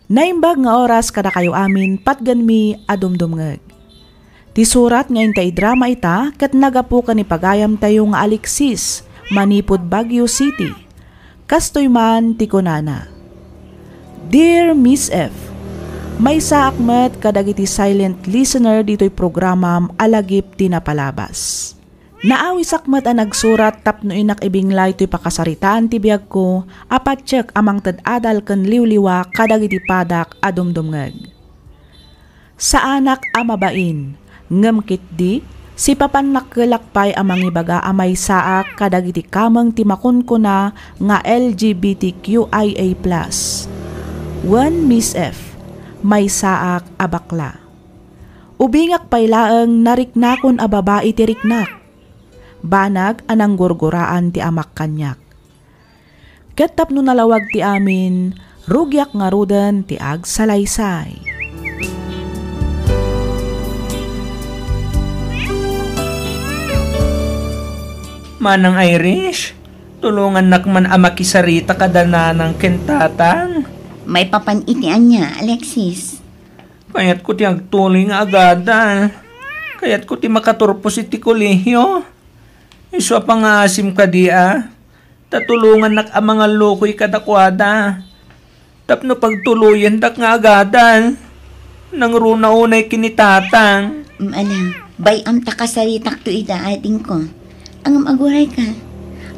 Naimbag nga oras kada kayo amin patgan mi adumdumngeg. Ti surat ngayon ta drama ita kat nagapu ka ni pagayam tayo nga Alexis, manipod Baguio City. Kastoy man ti kunana. Dear Miss F, may saakmet kadagiti silent listener dito'y programam alagip tinapalabas. Naawi sakmet ang nagsurat tapno inak ibinglay to'y pakasaritaan ti biyag ko apatsyak amang tad-adal ken liwliwa kadagiti padak adumdumngeg. Sa anak amabain, ngemkit di, si papan nakkelakpay amang ibaga amay saak kadagiti kameng timakon ko na nga LGBTQIA+. One Miss F, may saak abakla. Ubingak paylaeng nariknakon a babae ti riknak. Banag anang gurguraan ti amak kanyak. Ket tapno nalawag ti amin, rugyak nga ruden ti ag salaysay. Manang Irish, tulungan nakman amakisarita kadana ng kentatang. May papanitian niya, Alexis. Kaya't ko ti agtuloy nga agadan. Kaya't ko ti makaturpos iti kolehyo. Iswa pa nga asim ka di tatulungan nak ang mga loko'y kadakwada. Tapno pagtuluyan dak nga agadan. Nang runa unay kinitatang. Alam, bayam takasaritak to ida ating ko. Ang aguray ka.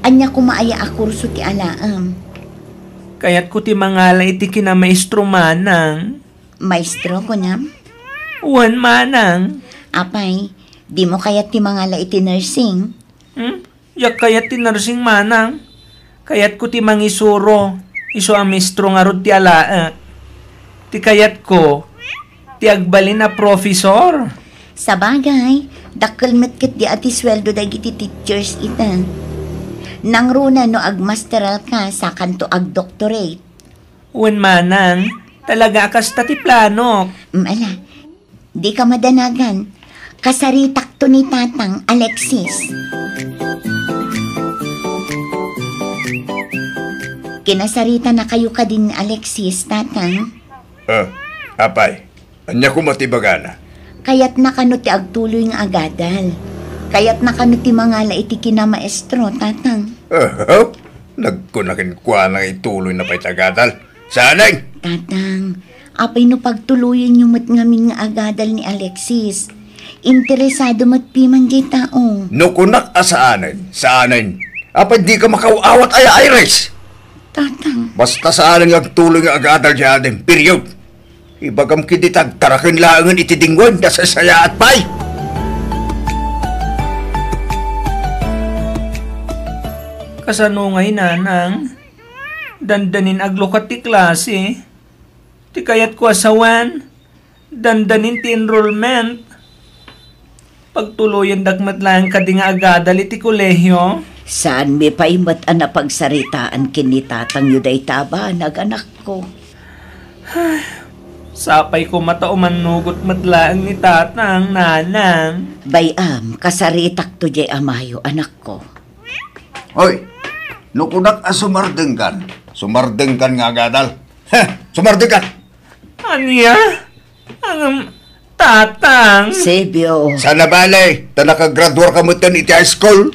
Anya kumaaya akurso ti alaam. Kaya't ko ti mangala iti kinamaestro manang. Maestro ko na? Uwan manang. Apay, di mo kayat ti mangala iti nursing? Yak kayat ti nursing manang. Kayat ko ti mangisuro. Iso ang maestro nga rod ti alaak. Ti kayat ko, ti agbalin na profesor. Sa bagay, dakkel metkit di ati sweldo dagiti teachers ita. Nang runa no agmasteral ka sa kanto ag doctorate. Uwan manang, talaga akas ti plano. Ala, di ka madanagan. Kasaritak to ni tatang Alexis. Kinasarita na kayo ka din Alexis, tatang. Apay, anya ko matibagana. Kaya't nakano ti agtuloy nga agadal. Kaya't nakano ti mangala iti kinamaestro, tatang. Nagkunakin kwa nang ituloy na pa'y agadal. Sanay! Tatang, apay no pagtuluyan yung matngamin nga agadal ni Alexis. Interesado matpiman jay tao. Nukunak saanin. Apay di ka makauawat ay Iris. Tatang. Basta saanin agtuloy nga agadal siya atin, period. Ibagam kiditag tarakin laangan itidingwan na sa saya at pay. Kasanungay nanang, dandanin aglokat ti klase. Ti kayat ko asawan, dandanin ti enrollment. Pagtuluyan dagmat lang ka di nga agadal iti kolehyo. Saan may paimat na pagsaritaan kinitatang yuday taba, naganak ko. Sapay ko matauman nugot matlaang ni tatang, nanang. Bayam, kasaritak to jay amayo, anak ko. Hoy, nukunak sumardengkan. Sumardengkan nga agadal. Sumardengkan! Anya? Ang tatang? Sebyo. Sana balay, ta nakagraduar ka mo ito iti high school.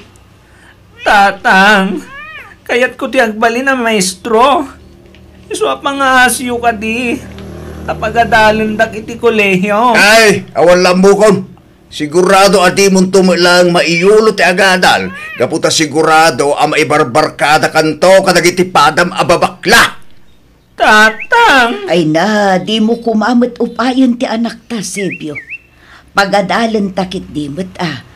Tatang, kayat ko ti agbali na maestro. Iswa pa nga asyo ka di. Kapagadalan dak iti kolehyo. Ay, awan lambukon. Sigurado adi mong tumilang maiyulo ti agadal. Kaputa sigurado ang maibarbarkada kanto kadagiti padam ababakla. Tatang! Ay na, di mo kumamit upayon ti anak ta, Sebyo. Pagadalan takit dimot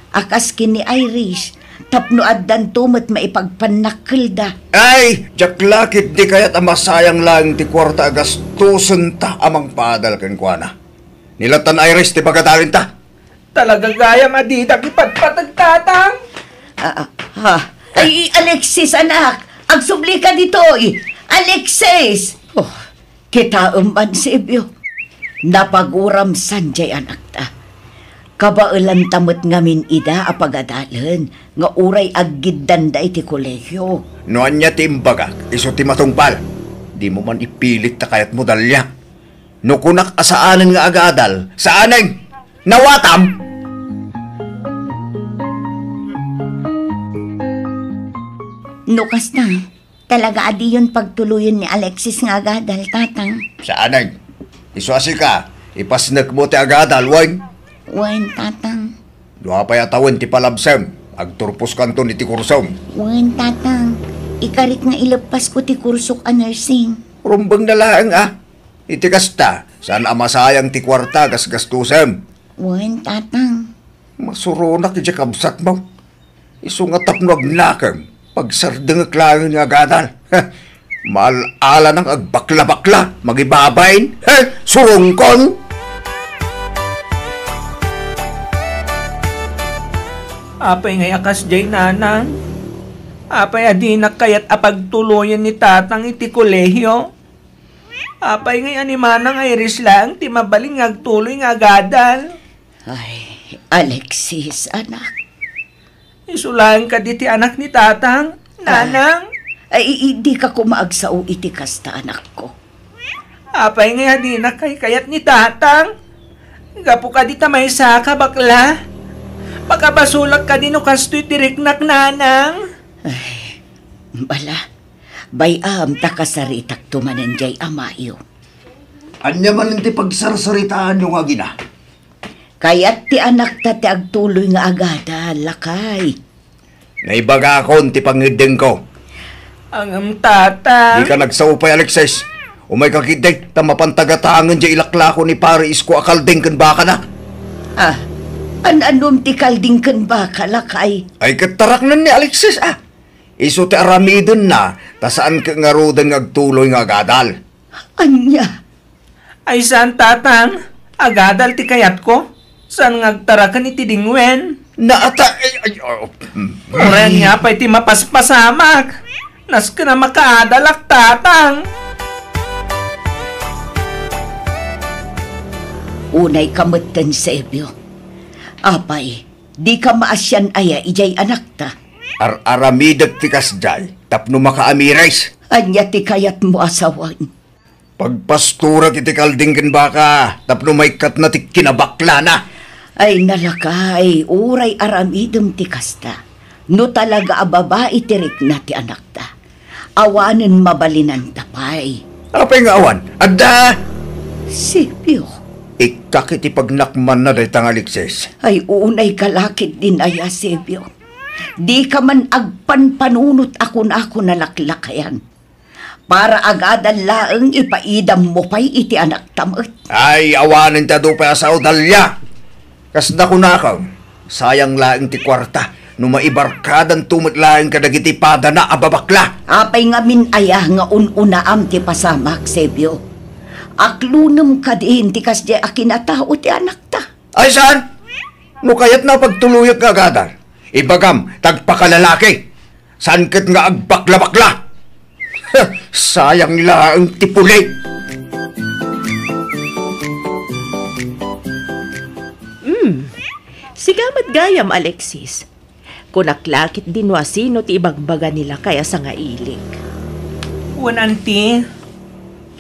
akas kini Irish. Tapno addan tumat maipagpanakil da. Ay, jaklakit di kaya't amasayang lang ti kwarta agastusan ta amang padal kenkwana. Nilatan Iris ti pagkadalin ta. Talaga gaya madida kipagpatag tatang. Ay, Alexis anak, agsubli ka dito. Alexis! Oh, kita man Sebyo. Napaguram sanjay anak ta. Kabailan tamot ngamin ida apagadalan nga uray aggiddan da iti kolehyo. Noan niya ti imbaga, iso ti matungpal. Di mo man ipilit ta kayat modalya. Nukunak asaanan nga agadal. Saanan? Nawatam? Nukas na. Talaga adi yun pagtuluyan ni Alexis nga agadal, tatang. Saanan? Iswasi ka. Ipasnak mo ti agadal, wan. Wen, tatang. Duha pa yatawan ti palabsam. Agturpos kanto ni ti kursam. Wen, tatang. Ikarit nga ilapas ko ti kursok a nursing. Rumbang na lang Iti kasta. Saan amasayang ti kwarta gasgastusam. Wen, tatang. Masurunak iti kabsat mo. Isungatap no agnakam. Pagsardeng aklangan nga agadal. Maalala ng agbakla-bakla. Magibabain. Surungkon. Apay ngay akas jay nanang. Apay adinak kayat apagtuluyan ni tatang iti kolehyo. Apay ngay animanang iris lang ti mabaling agtuloy nga agadal. Ay, Alexis, anak. Isulayan ka di ti anak ni tatang, nanang. Ay, di ka kumaagsao iti kasta, anak ko. Apay ngay adinak kayat ni tatang. Gapo ka di tamay sa ka bakla. Pagkabasulak ka di no kastoy tiriknak, nanang. Ay, bala. Bayam takasaritak tumanan jay amayo. Anya man ti pagsarsaritaan yung agina. Kaya't ti anak ta ti agtuloy nga agada, lakay. Naibaga akon ti pangideng ko. Ang tatang. Di ka nagsaupay, Alexis. Umay kakiday, tamapantagatangan dya ilaklako ni pare isko akaldeng kan baka na. Ah, anom ti kalding kan baka, lakay. Ay katarak na ni Alexis, Iso ti aramidon na, tasaan ka nga rodan agtuloy nga agadal. Anya? Ay saan tatang? Agadal ti kayat ko? Saan ngagtarakan iti dingwen? Naata... Uran nga pa iti mapaspasamak. Nas ka na makaadalak tatang. Unay kamutan sa ebyo. Apay, di ka maasyan aya ijay anak ta. Aramidag ti kasjay, tapno makaamirais. Anya ti kayat mo asawan. Pagpastura iti kalding ken baka, tapno may kat na ti kinabakla na. Ay nalakay, uray aramidem ti kasta. No talaga babae tirik na ti anak ta. Awanen mabalinan tapay. Apay nga awan, adda! Sipyo. Ikak iti pagnakman na daytang Alexis. Ay unay kalakit din aya, Sipyo. Di ka man agpanpanunot ako na laklakayan. Para agadan laeng ipaidam mo pa'y iti anak tamot. Ay, awanin ta do pa sa udalya. Kasda ko nakaw, sayang laeng ti kwarta, no maibarkadan tumot laeng kadagiti pada na ababakla. Apay nga min ayah nga unaam ti pasamak, Sebyo. Aklunam ka din ti kasdi akinatao ti anak ta. Ay, saan? No kayat na pagtuluyot nga agadan. Ibagam, tagpakalalaki. Saan kat nga agbakla-bakla? Sayang laeng ti puli. Sigamat gayam, Alexis. Kunaklakit din wasino ti ibagbaga nila kaya sa nga ilik. Uwan anti,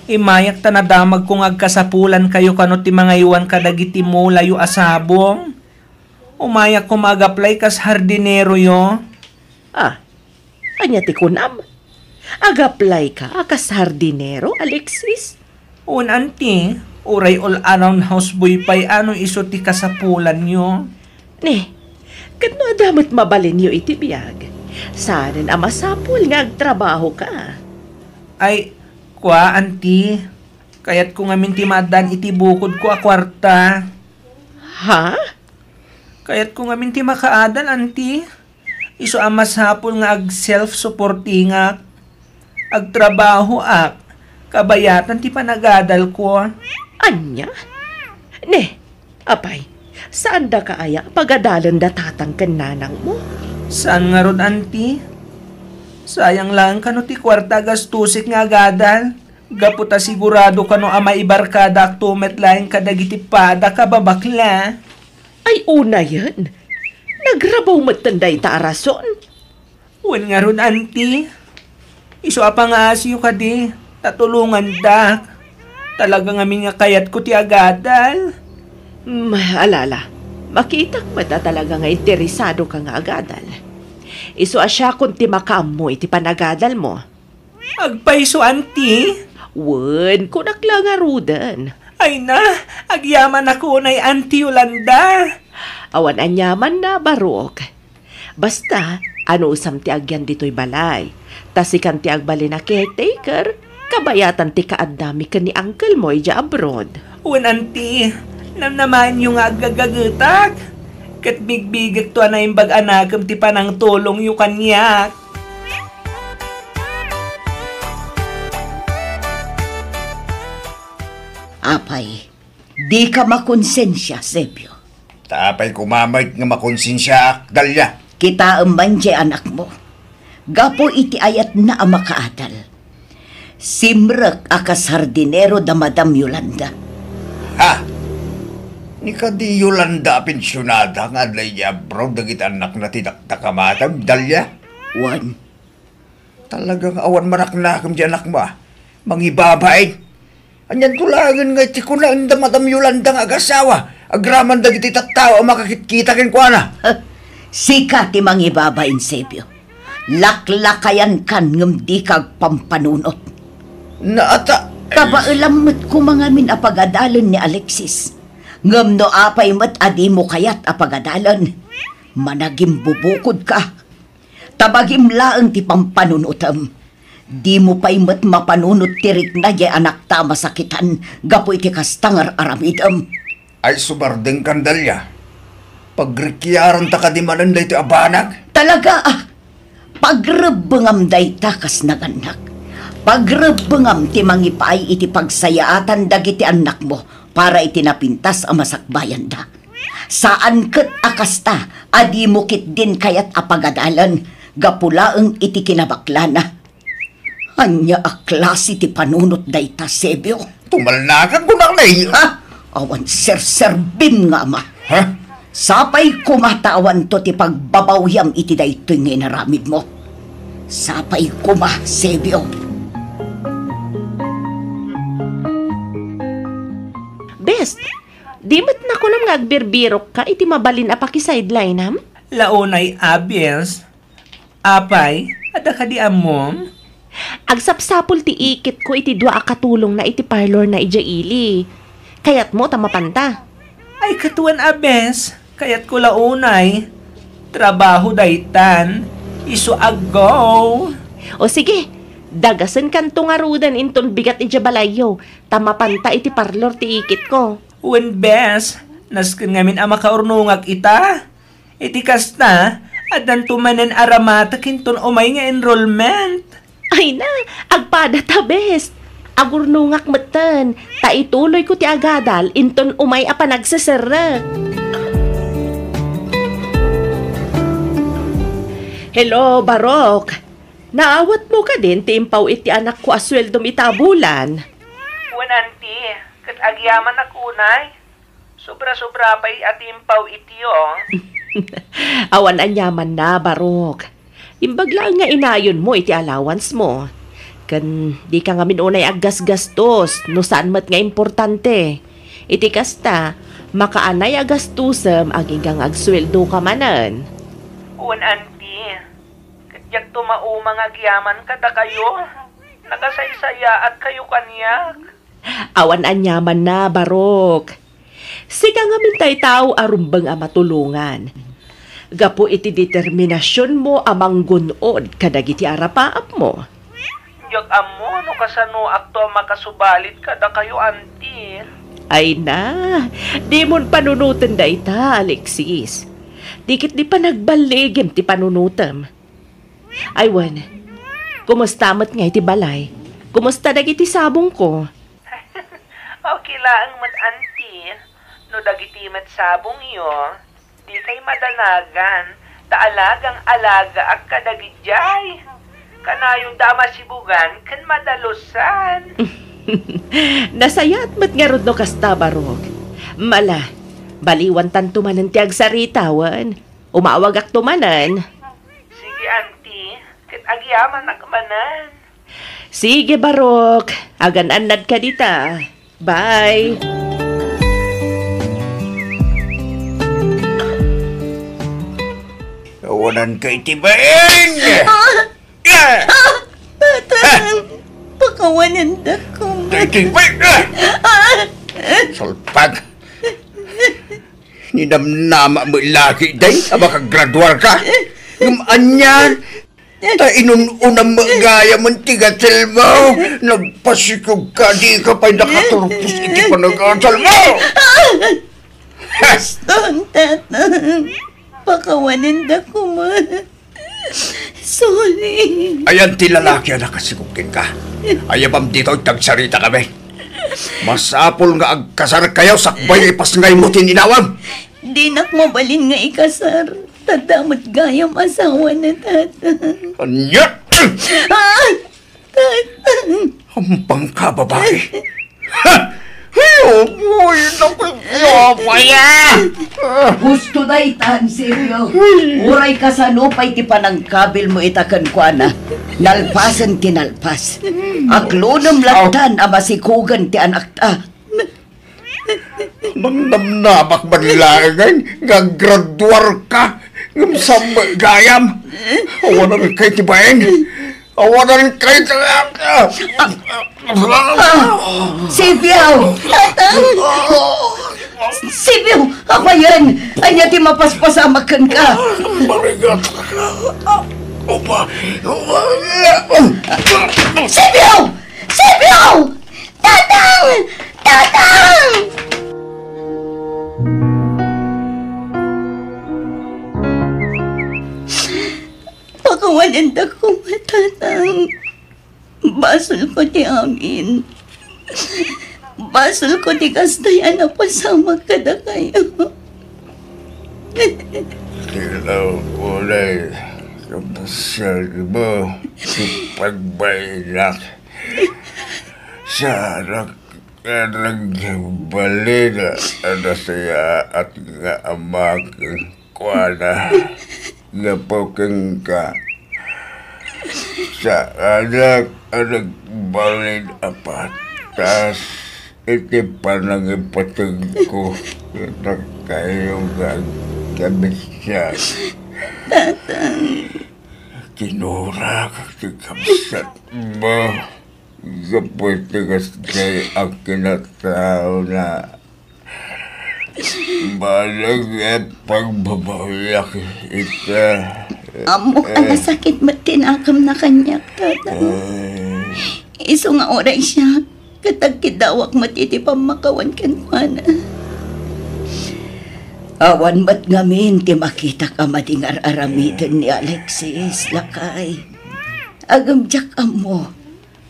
imayak ta nadamag kung agkasapulan kayo kano ti mga iwan kadagiti mo layo asabong. Umayak ko mag-apply kas hardinero yo. Ah, anya ti kunam? Ag-apply ka akas hardinero, Alexis? Uwan anti, uray all around houseboy pa'y ano iso ti kasapulan yo. Ne, katno adamat mabalin yo iti biyag. Saanen amasapul nga agtrabaho ka. Ay, kwa anti, kayat ko ngamin ti madan iti bukod ko a kwarta. Ha? Kayat ko ngamin ti makaadal anti. Iso amasapul nga ag self-supporting ak. Agtrabaho ak. Kabayatan ti panagadal ko. Anya? Ne, apay, saan da kaaya pagadalan da tatang kananang mo? Saan nga ron, anti? Sayang lang kano ti kwarta gastusik nga gadal. Gaputa sigurado kano ama ibarkada ak tumet laing kadagiti pada kababakla. Ay una yan. Nagrabaw matanday ta arason. Wen nga ron, anti. Iso apang asyo ka di. Tatulungan dak. Talaga nga nga kayat ko ti agadal. Alala, makita ko mata talaga nga interesado ka nga agadal. Iso asya kung ti makaam mo iti panagadal mo. Agpaiso, auntie. Wen, kunak lang nga rudan. Ay na, agyaman ako na Auntie Yolanda. Awan anyaman na, Barok. Basta, ano usam ti agyan dito'y balay. Tasikan ti agbali na caretaker, kabayatan ti kaadami ka ni uncle mo ija abroad. Wen, auntie, naman yung agagagatag. Kat bigbigak to na yung bag-anakam ti panang tulong yung kanyak. Apay, di ka makonsensya, Sebio. Tapay kumamay nga makonsensya Dalya. Kita man di anak mo. Gapo iti ayat na ang makaadal. Simrek akas hardinero da Madam Yolanda. Ha? Ni ka di Yolanda pensyonada nga Dalya bro dagit anak na tinaktakamatam Dalya. Wan, Talagang awan maraknakam di anak mo. Mangibabain. Anyan tulangan nga iti kunan da Madam Yolanda nga agasawa. Agraman dagiti tattao makakita ken kuana. sika ti mangibabain, Sebio. Laklakayan kan ngem di kag pampanunot. Naata. Kabailammet ko mga min apagadalan ni Alexis. Ngem no apay met adi mo kayat apagadalan. Managim bubukod ka. Tabagim laeng ti pampanunutam. Di mo pa'y met mapanunot tirik na di anak ta masakitan. Gapoy ti kastangar aramidam. Ay subardeng kandalya. Pagrekyaran ta kadimanan da iti abanag. Talaga pagrebengam day takas naganak. Pagrebengam ti mangipay iti pagsayaatan dagiti anak mo para iti napintas ang masakbayan da. Saan ket akasta adi mo kit din kayat apagadalan gapulaeng iti kinabaklana. Anya a klase ti panunot dayta, Sebio. Tumalnakan ko na Ha? Awan serserbin nga ama. Ha? Sapay kumatawan to ti pagbabawyam iti daytoy nga inaramid mo. Sapay kuma, Sebio. Best, di mat na ko nam nga agbirbirok ka iti mabalin apaki sideline ham? Launay abiyes. Apay, ada ka di amom? Agsapsapol ti ikit ko iti dua akatulong na iti parlor na ija ili. Kayat mo tamapanta. Ay katuan abes, kayat ko launay. Trabaho daytan, iso agaw. O sige, dagasan kan tungarudan inton bigat ija balayo. Tamapanta iti parlor ti ikit ko. Wen bes, nasken ngamin ang makaurnungag ita. Iti kasta, adan tumanen aramata kinton umay nga enrollment. Ay na, agpada ta best. Agurnungak matan, ta ituloy ko ti agadal inton umay apa nagsasara. Hello, Barok. Naawat mo ka din ti impaw iti anak ko asweldom itabulan. Wen auntie, kat agyaman akunay. Sobra-sobra pa'y atimpaw itiyo. Awan anyaman na, Barok. Imbagla nga inayon mo iti allowance mo. Kan di ka nga minunay aggas-gastos no saan mat nga importante. Iti kasta, makaanay agastusem aging kang agsweldo ka manan. Wen auntie, katyak tumaumang agyaman kada kayo. Nakasaysaya at kayo kanyak. Awan anyaman na, Barok. Sika nga mintay tao arumbang matulungan. Gapo iti determinasyon mo amang gunod kadagiti arapaap mo. Yak amo, no kasano akto makasubalit kada kayo, auntie. Ay na, di mon panunutan da ita, Alexis. Dikit di pa nagbaligim ti panunutam. Aywan, kumusta mat nga iti balay? Kumusta dagiti sabong ko? Okay lang mat, auntie. No dagiti mat sabong iyo, di kay madanagan, taalagang alaga ak kadagidjay. Kanayong dama sibugan, kan madalusan. Nasayat mat nga rod no kasta, Barok. Mala, baliwan tan tumanan ti agsaritawan. Umawag ak tumanan. Sige, auntie, kat agyaman akmanan. Sige, Barok. Agan-anad ka dita. Bye! Awanan kay tibain! Pakawanan na ko. Kay tibain! Salpag! Ninamnama mo lagi day, makagradwar ka. Yung anyan, ta inununang magaya man tigatil mo. Nagpasikog ka, di ka pa'y nakaturupos, iti pa nag-asal mo. Stone, tatang. Pakawanan na ko man. Sorry. Ayan ti lalaki na kasigugin ka. Ayabam dito tagsarita kami. Masapol nga agkasar kayo sakbay ipasngay mo tininawam. Di nakmabalin nga ikasar. Tadamot gayam asawa na tatang. Anyat! Tatang. Hampang ka, babae. Ha! Ayaw mo, Gusto na itan, Silvio. Uray ka sa lupay ti panangkabil mo itakan ko na. Nalpasan tinalpas. Aklunam lagtan amasikugan ti anak ta. Nang bakbanilangan, gagraduar ka, ng gayam. Awanan kay tibain. Awanan kay Silvio! Tatang! Silvio! Apa yan? Anya ti mapaspasamakan ka. Marigat. Opa. Silvio! Silvio! Tatang! Tatang! Pakawalan na ko, tatang. Basol ko ti amin. Basol ko ti kastayan na pasama ka na kayo. Tilaw ko na kapasal mo si pagbaynak. Sarap ka nagbali na saya at nga amaking kuwana. Napuking ka sa anak balin apat. Tas iti panangipatag ko na kayong gagamisyan. Kinura kasi kamsat mo. Kapag tigas kay ang kinatao na balag pagbabayak ita. Amo ka masakit matinakam na kanyak, tatang. Iso nga oray siya. Katagkidawak matitipang makawan kanuana. Awan mat ngamin ti makita ka madingar aramitan ni Alexis, lakay. Agamjak amo.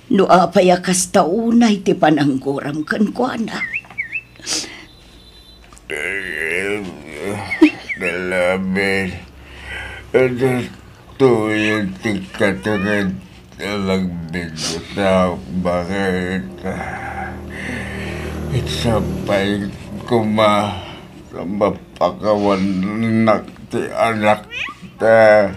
Nuapay akas taunay ti panangguram kanuana. Dalamin. Ano tuyong tingkatangan lang bino sa bakit isapay kuma sa mapakawan na ti anak ta.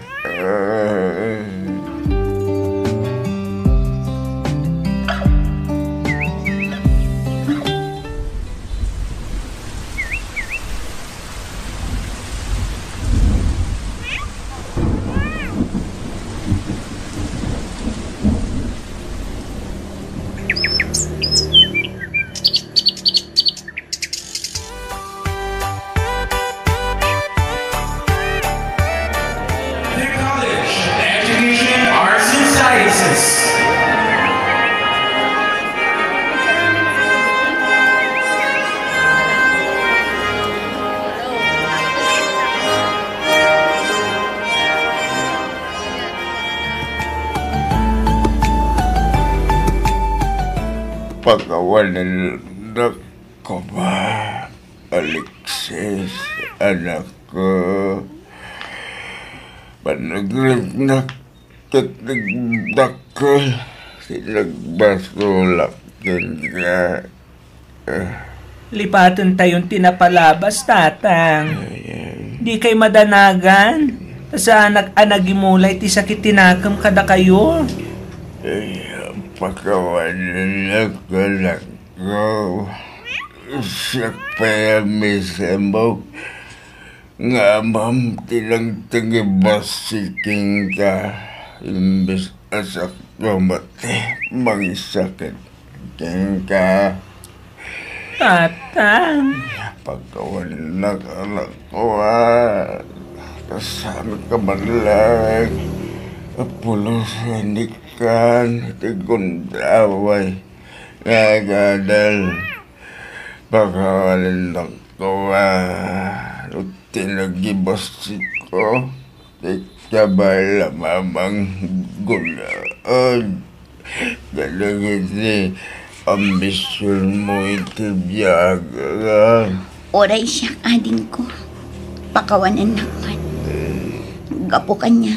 Pagkawalan na ko ba, Alexis, anak ko? Panagrig na kitagdakol, sinagbasulak ka. Lipatan tayong tinapalabas, tatang. Di kay madanagan. Sa anak-anak imulay ti sakit tinakam kada kayo. Pagkawalan na ko lang ko sa payamisembok nga ma'am tinagtagibasiking ka imbes asak kumate mangisakit king ka Tatang. pagkawan na anak ko kasama ka maglag apulos hanikan tigundaway nagadal pagkawan na ko tinagibasi ko ikabay lamang gulaan galagin si ambisyon mo itibiyaga Oray siya, ading ko. Pakawanan naman. Gapo kanya.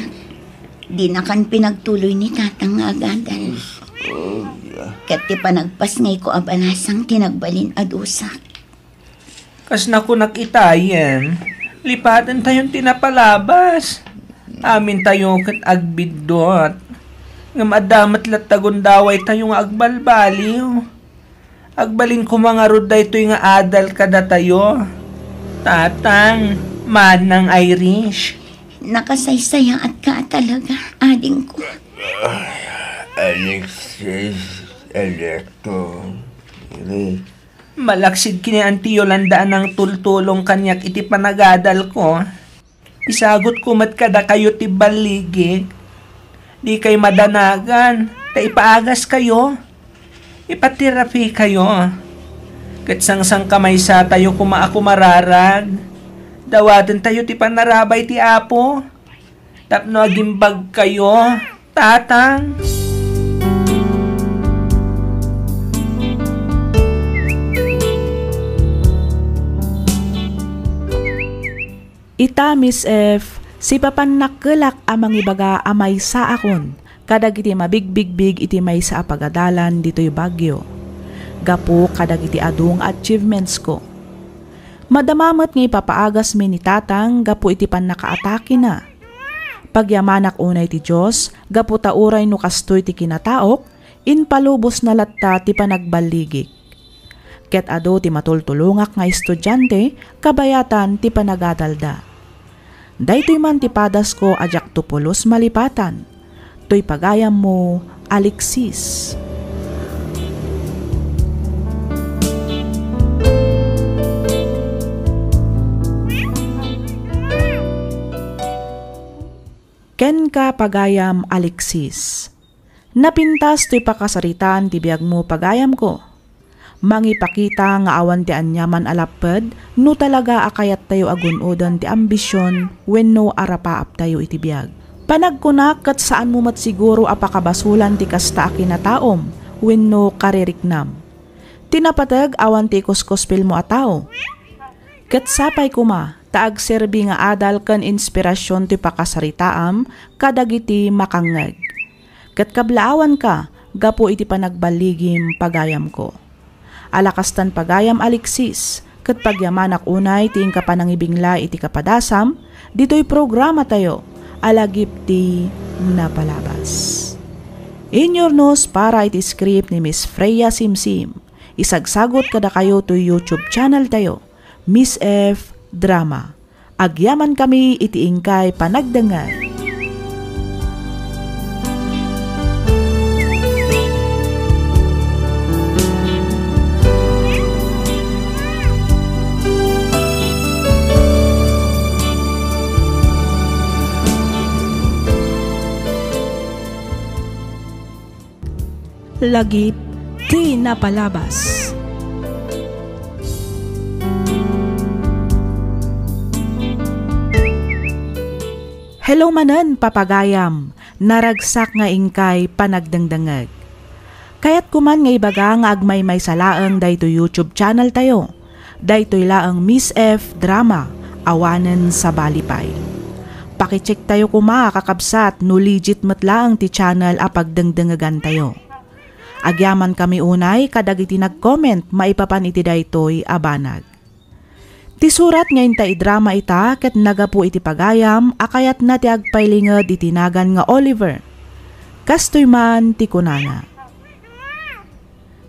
Di na kan pinagtuloy ni tatang nga agadan. Kati pa nagpas ngay ko abanasang tinagbalin adusak. Kas na ko nakitayan, lipatan tayong tinapalabas. Amin tayo kat agbidot. Nga madamat latagon daway tayong agbalbaliw. Agbalin ko mga ruday to'y nga adal kada tayo. Tatang, manang Irish. Nakasaysaya at ka talaga, ading ko. Alexis Electo Malaksid kini Auntie Yolanda ng tultulong kanyak iti panagadal ko. Isagot ko mat kada kayo ti baligig. Di kay madanagan, ta ipaagas kayo. Ipatirapi kayo. Katsangsang kamay sa tayo ako mararag. Dawadan tayo ti panarabay ti apo. Tapno agimbag kayo, tatang. Ita, Miss F, si papan nakkelak amang ibaga amay sa akon. Kadag iti mabigbig-big iti may sa apagadalan dito'y Bagyo. Gapo kadag iti adung achievements ko. Madamamat nga ipapaagas mi ni tatang gapo iti pan nakaatake na. Pagyamanak unay ti Diyos, gapo tauray no kastoy ti kinataok, inpalubos na latta ti panagbaligik. Ket ado ti matultulungak nga estudyante, kabayatan ti panagadalda. Daytoy man ti padas ko ajak tupulos malipatan. To'y pagayam mo, Alexis. Ken ka pagayam, Alexis. Napintas to'y pakasaritan ti biyag mo pagayam ko. Mangipakita nga awan ti anyaman alapad, no talaga akayat tayo agunodan ti ambisyon, wenno arapaap tayo iti biyag. Panagkunak kat saan mo mat siguro apakabasulan ti kasta akinataom, wenno kaririknam. Tinapatag awan ti kuskospil mo ataw. Kat sapay kuma, taag serbi nga adal kan inspirasyon ti pakasaritaam, kadagiti makangag. Kat kablaawan ka, gapo iti panagbaligim pagayam ko. Alakastan pagayam, Alexis, kat pagyamanak unay ting kapanangibingla iti kapadasam, dito'y programa tayo, alagip ti napalabas. Inyornos para iti script ni Miss Freya Simsim. Isagsagot kada kayo to YouTube channel tayo, Miss F Drama. Agyaman kami iti ingkay panagdangan. Lagip di napalabas. Hello manan, papagayam, naragsak nga ingkay panagdangdangag. Kaya't kuman nga ibaga nga agmay-may salaang dayto YouTube channel tayo. Daytoy laang Miss F Drama, awanen sa balipay. Pakicheck tayo kuma kakabsat no legit matlaang ti channel apagdangdangagan tayo. Agyaman kami unay kadag iti nag-comment maipapan iti daytoy abanag. Ti surat ngayon ta idrama ita ket nagapu iti pagayam akayat na ti agpailinged iti nagan nga Oliver. Kastoy man ti kunana.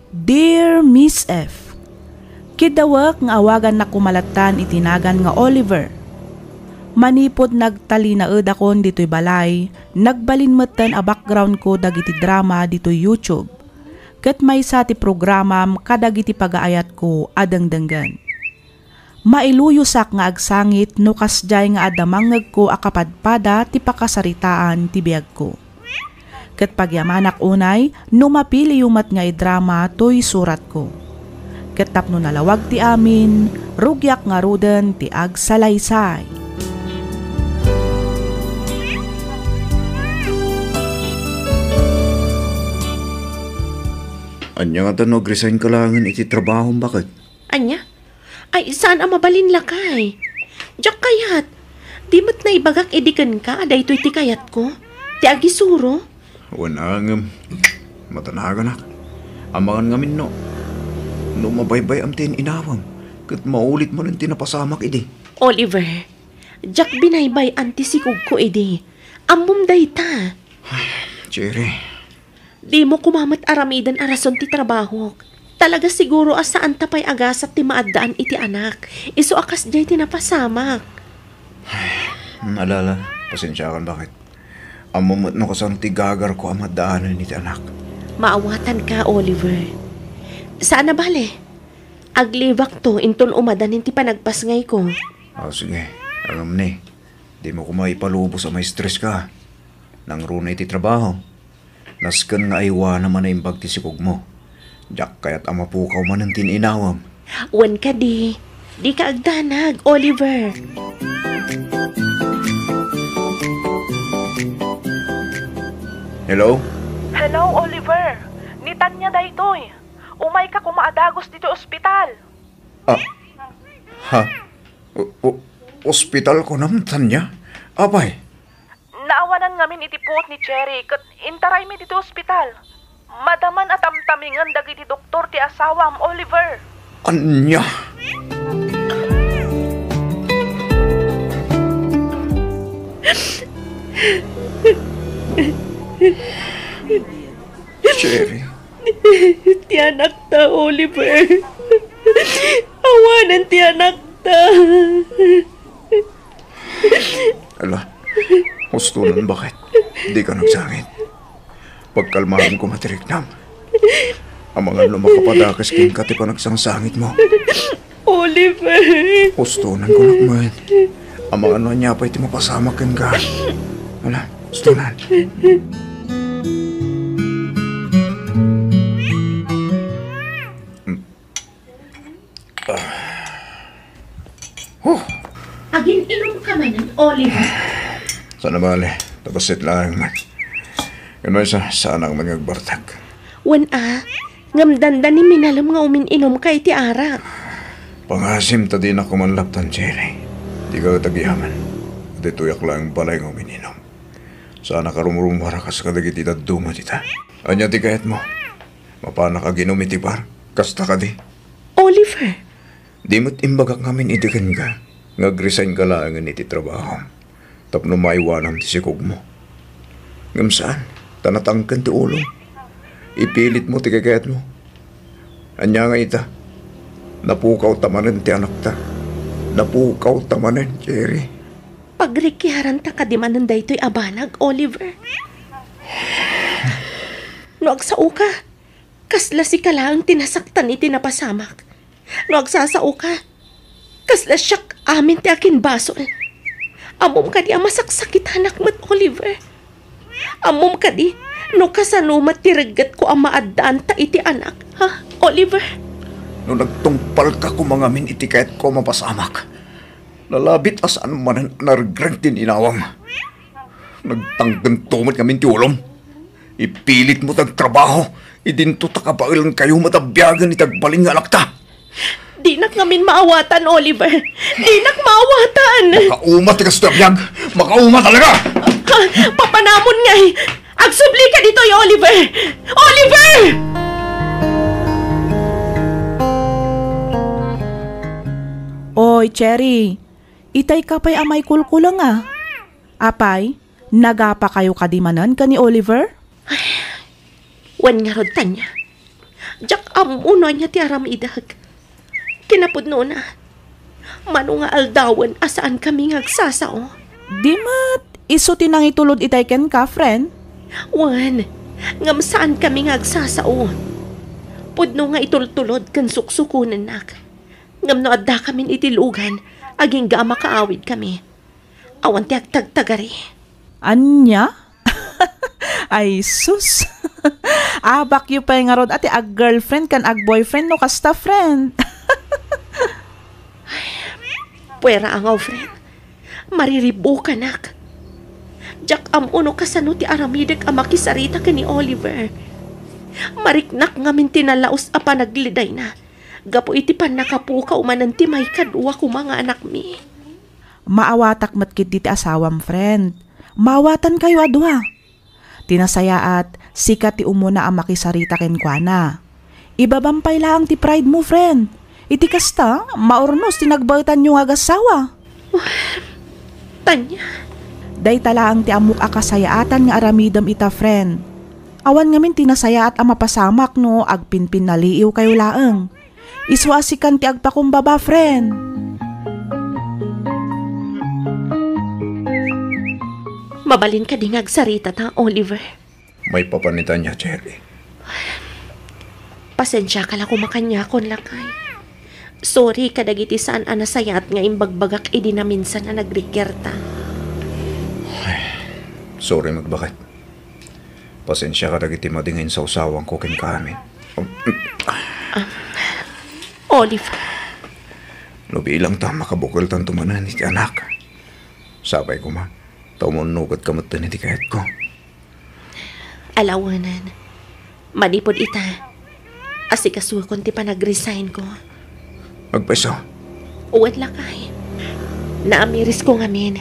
Dear Miss F, kidawak nga awagan na kumalatan itinagan nga Oliver. Manipod nagtalinaed akon dito'y balay, nagbalinmetan a background ko dagiti drama dito'y YouTube. Ket may sa ti programam kadagiti pagaayat ko adangdanggan. Mailuyusak nga agsangit no kasjay nga adamangeg ko akapadpada ti pakasaritaan ti biag ko. Ket pagyamanak unay, no mapili yumat nga drama to'y surat ko. Ket tapno nalawag ti amin, rugyak nga ruden ti agsalaysay. Anya nga tanog, resign ka langan iti trabaho bakit? Anya? Ay, saan ang mabalin lakay? Diyak kayat. Di mo't na ibagak edikan ka, aday to'y ti kayat ko. Ti agisuro. Wanangam. Matanagan ak. Amangan ngamin no. No mabaybay am tin inawam. Kat maulit mo ng tinapasamak idi. Oliver, diyak binaybay antisikog ko idi. Amom day ta. Cherry. Di mo kumamat aramidan arason ti trabaho. Talaga siguro asaan tapay agasat ti maaddaan iti anak. Iso akas jay tinapasamak. Alala, pasensyakan bakit? Amumot no kasang tigagar ko ang madaanan iti anak. Maawatan ka, Oliver. Saan na bale? Aglibak to inton umadanin ti panagpasngay ko. Sige, alam ni. Di mo ko maipalubos sa may stress ka. Nang runa iti trabaho. Naskan nga aywa naman na imbag ti sikog mo. Diyak kaya't amapukaw man ang tininawam. Wan ka di. Di ka agdanag, Oliver. Hello? Hello, Oliver. Ni Tanya daytoy. Umay ka kumaadagos dito ospital. Ha? Ospital ko naman, Tanya? Abay? Naawanan ngamin itipot ni Cherry kat intaray mi dito ospital. Madaman at amtamingan dagiti doktor ti asawam, Oliver. Anya? Cherry. Ti anak ta, Oliver. Awanan ti anak ta. Ala, hustunan bakit? Di ka nagsangit. Pagkalmahan ko matiriknam. Ang mga lumakapadakis king kati pa nagsangsangit mo. Oliver. Hustunan ko nakman. Ang mga niya pa iti mapasama kan ka. Ala, hustunan. Agin inom ka man, Oliver. Sana bale, tapasit lang man. Yan ba isa, saan ang magagbartag? Wan ngamdandan ni minalam nga umininom ka iti ara. Pangasim ta din ako manlaptan, Cherry. Di ka tagihaman. At ituyak lang balay nga umininom. Sana ka rumurumara ka sa kadagiti daduma tita. Anya ti kayat mo. Mapana ka ginom iti par. Kasta ka di. Oliver. Di mo't imbagak ngamin idikan ka. Nag-resign ka lang iti trabaho. Tapno maiwanam ti sikog mo. Ngam saan? Tanatangkan ti ulo. Ipilit mo ti kagayat mo. Anya nga ita. Napukaw tamanan ti anak ta. Napukaw tamanan, Cherry. Pagrikiharan ta kadimanan daytoy abanag, Oliver. No agsao ka. Kasla si kalaang tinasaktan iti napasamak. No agsasao ka. Kasla siyak amin ti akin basol. Amom ka di ang masaksakit anak mat, Oliver. Amom ka di, no kasanumat tiragat ko ang maadaan ta iti anak, ha, Oliver? No nagtungpal ka kumangamin iti kahit ko mapasamak. Lalabit asaan man nargrang tininawam. Nagtanggan tumot ngamin ti ulom. Ipilit mo tag trabaho. Idinto takabailan kayo matabyagan itagbaling nga alakta. Di nak ngamin maawatan, Oliver. Di nak maawatan. Makaumat ka sa tabyag. Makaumat talaga. Papanamon nga eh. Agsubli ka dito, Oliver. Oliver! Oy, Cherry. Itay ka pa'y amay kulkulang ah. Apay, nagapa kayo kadimanan ka ni Oliver? Wan nga rod, Tanya. Jak amuno niya ti aramidag. Kinapudno na. Mano nga aldawan asaan kami ngagsasao. Di mat, iso tinang itulod itay ken ka, friend? Wan, ngam saan kami ngagsasao. Pudno nga itultulod kan suksukunan nak. Ngam no adda kami itilugan, aging ga makaawid kami. Awan ti agtagtagari. Anya? Ay, sus. Abak yu pa nga rod ati ag-girlfriend kan ag-boyfriend no kasta friend. Puwera ang friend. Mariribo ka nak. Jak amuno kasano ti aramidag ang makisarita ka ni Oliver. Mariknak nga min tinalaos a panagliday na. Gapo iti pan nakapuka umanan ti may kadwa ko mga anak mi. Maawatak matkit ti asawam friend. Mawatan kayo adwa. Tinasaya at sikat ti umuna ang makisarita ken kuana. Ibabampay lang ti pride mo friend. Iti kasta, maornos tinagbaitan yung agasawa. Tanya. Day talaang ti amuk akasayaatan nga aramidam ita friend. Awan ngamin tinasaya at amapasamak no agpinpin na liiw kayo laeng. Iswasikan ti agpakumbaba friend. Mabalin ka ding agsarita ta, Oliver. May papanitan niya, Cherry. Pasensya ka lang kumakanyakon lakay. Sorry kadagiti saan anasayat nga imbagbagak idi na minsan na nagrikerta. Sorry magbakit. Pasensya ka dagiti madingin sa usawang ko ken kami. Oliver. No bilang ta makabukal tan tumanan iti anak. Sabay ko ma. Taumonugat kamatan iti kahit ko. Alawanan. Manipod ita. Asikasukon ti pa nag-resign ko. Magpeso. Uwat lakay. Naamiris ko ngamin.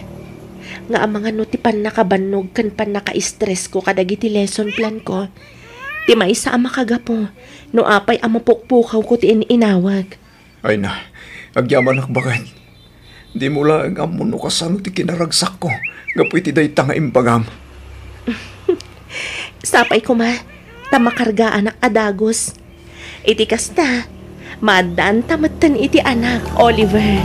Nga ang mga notipan nakabanog kan pan naka-stress ko kadagiti lesson plan ko. Ti maisa ang makagapo. No apay ang mapukpukaw ko ti inawag. Ay na. Agyaman akbagan. Di mo lang ang amuno kasano ti kinaragsak ko. Gapoy ti day tanga impagam. Sapay ko ma. Tamakarga anak adagos. Iti kasta. Madaan tamatan iti anak, Oliver.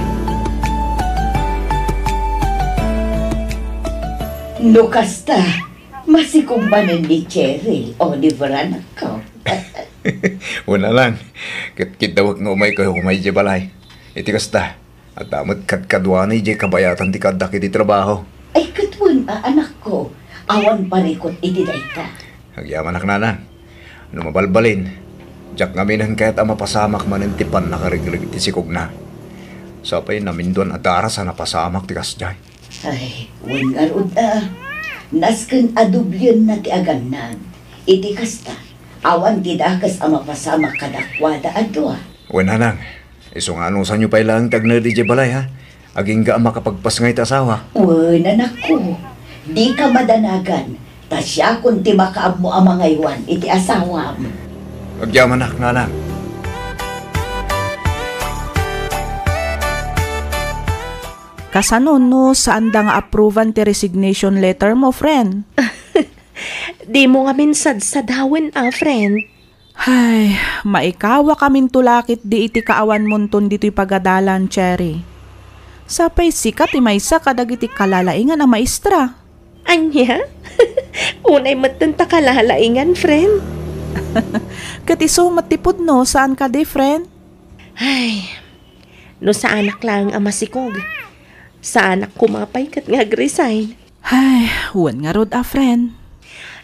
No kasta, masikumbanan ni Cheryl, Oliver anak ko. Una lang. Kitawag nga umay kayo kumay di balay. Iti kasta. At damat kadkadwa ni di kabayatan ti kadak iti trabaho. Ay katwan anak ko. Awan parikot iti dayta. Agyaman ak nanang. Ano mabalbalin. Diyak ngaminan kahit ang mapasamak manintipan nakariglig iti sikog na. Sapay namin doon at aras na napasamak ti kasjay. Ay, wangarod Nasken adublyon na ti aganan. Iti kasta. Awan ti dakas ang mapasamak kadakwada adwa. Nanang. Iso nga anong sanyo pa ilang tagna di balay ha? Aging ga makapagpas nga iti asawa. Anak ko. Di ka madanagan. Tasya kung ti makaab mo ang mga iwan iti asawa mo. Agyaman ak nanang. Kasanon no, saan da nga approvan ti resignation letter mo, friend? Di mo nga minsad sa dawin, friend. Ay, maikawa kaming tulakit di iti kaawan monton dito'y pagadalan, Cherry. Sapay sikat imaysa kadagiti kalalaingan ang maestra. Anya? Unay matanta kalalaingan, friend. Katiso matipod no, saan ka di, friend? Ay, no sa anak lang ang masikog. Sa anak kumapay kat nga-resign. Ay, huwan nga rod friend.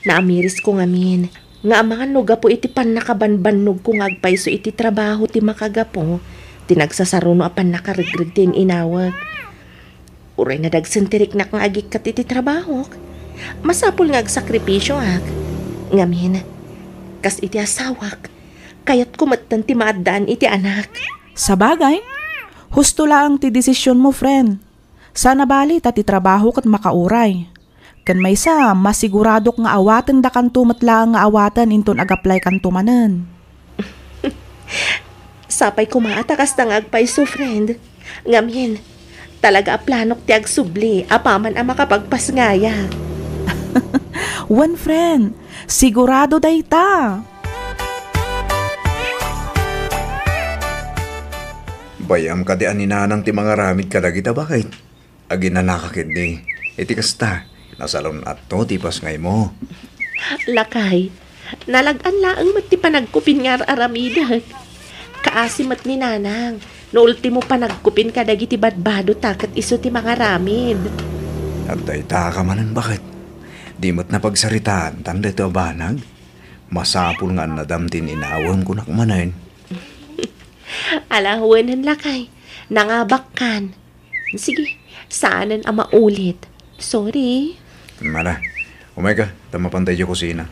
Naamiris ko ngamin. Nga ang mga nuga po iti pan nakabanbanog kung agpay so iti trabaho ti makagapo. Tinagsasaruno apan nakarigrig tin inawag. Uray nga dagsintirik na kang agik kat iti trabaho. Masapul nga agsakripisyo ag. Ngamin, kas iti asawak. Kayat kumatan ti maadaan iti anak. Sa bagay, husto lang ti desisyon mo, friend. Sana bali ti trabaho kat makauray. Kan may sa, masiguradok nga awatan da kan tumatla nga awatan inton ag-apply kan tumanen. Sapay kumaatakas na nga agpay so, friend. Ngamin, talaga aplanok ti agsubli, apaman ang makapagpasngaya. One friend, sigurado day ta. Bayam ka di aninanang ti mga ramid kadagita bakit? Agi na nakakit di. Iti kasta, nasalon at to tipas ngay mo. Lakay, nalagan laang mat ti panagkupin nga aramidag. Kaasimat ni nanang, no ultimo panagkupin ka dagiti badbado takat iso ti mga ramid. At dayta ka manan bakit? Di mo't napagsaritaan, tanda ito abanag. Masapul nga nadamtin inawam ko nakmanan. Alahuanan lakay, nangabakkan. Sige, saanan ang maulit. Sorry. Mara, umay ka, tamapantay di kusina.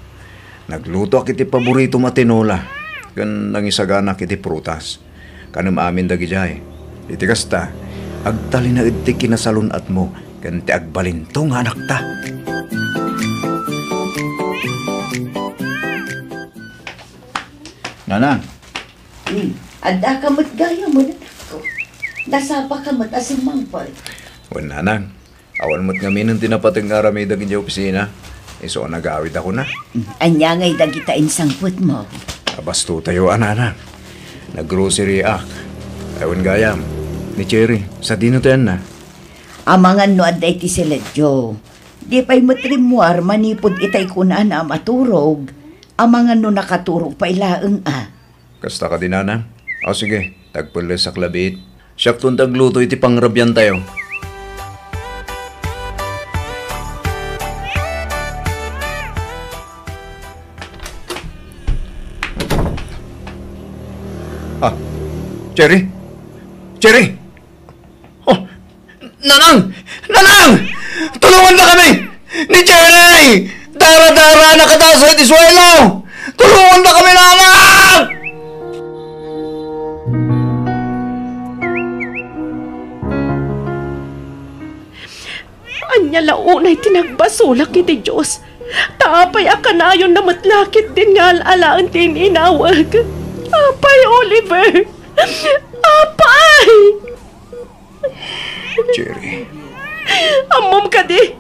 Nagluto akiti paborito matinola. Kan nangisagana kiti prutas. Kanam amin dagi jay. Iti kasta, agtali na iti kinasalun at mo. Kan ti agbalintong anak ta. Nanang, Anda ka mat gaya mo na ako. Nasapa ka mat asin mangpal. Wan nanang, awan mo't ngamin ang tinapating nga ramay dagin di opisina. Iso nagawid ako na. Anya ngay dagitain sangput mo. Abasto tayo anana. Nag-grocery ak. Ewan gayam. Ni Cherry, sa dino tayo na. Amangan no aday ti sila Joe. Di pa'y matrimuar manipod itay kunaan na maturog. Amangan no nakaturog pa ilaang Kasta ka din nanang. O sige, tagpulis sa klabit. Siyak tun tagluto iti pangrabyan tayo. Cherry? Cherry? Oh, Nanang! Nanang! Tulungan na kami! Ni Cherry! Dara-dara nakataso iti suelo! Tulungan na kami, Nanang! Anya launay tinagbasulak iti Diyos. Taapay akanayon na matlakit din nga alaan tin inawag. Apay, Oliver! Apay! Cherry. Amom ka di.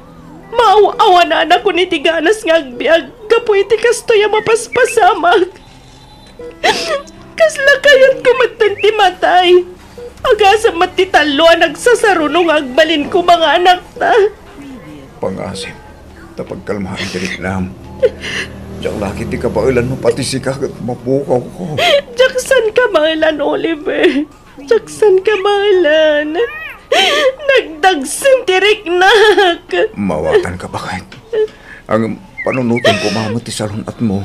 Maawa-awanan ako ni tiganas nga agbiag. Kapoy ti kastoy mapaspasamag. Kasla kayat kumatanti matay. Agasa matitalo nagsasarunong agbalin ko mga anak ta. Pangasim. Tapagkalmahan tirik nam. Diyak laki ti kabailan mo pati si kagat mapukaw ko. Jackson ka mailan, Oliver. Jackson ka mailan. Nagdagsim tirik nak. Mawatan ka ba kahit? Ang panunutan ko mamati sa lunat mo.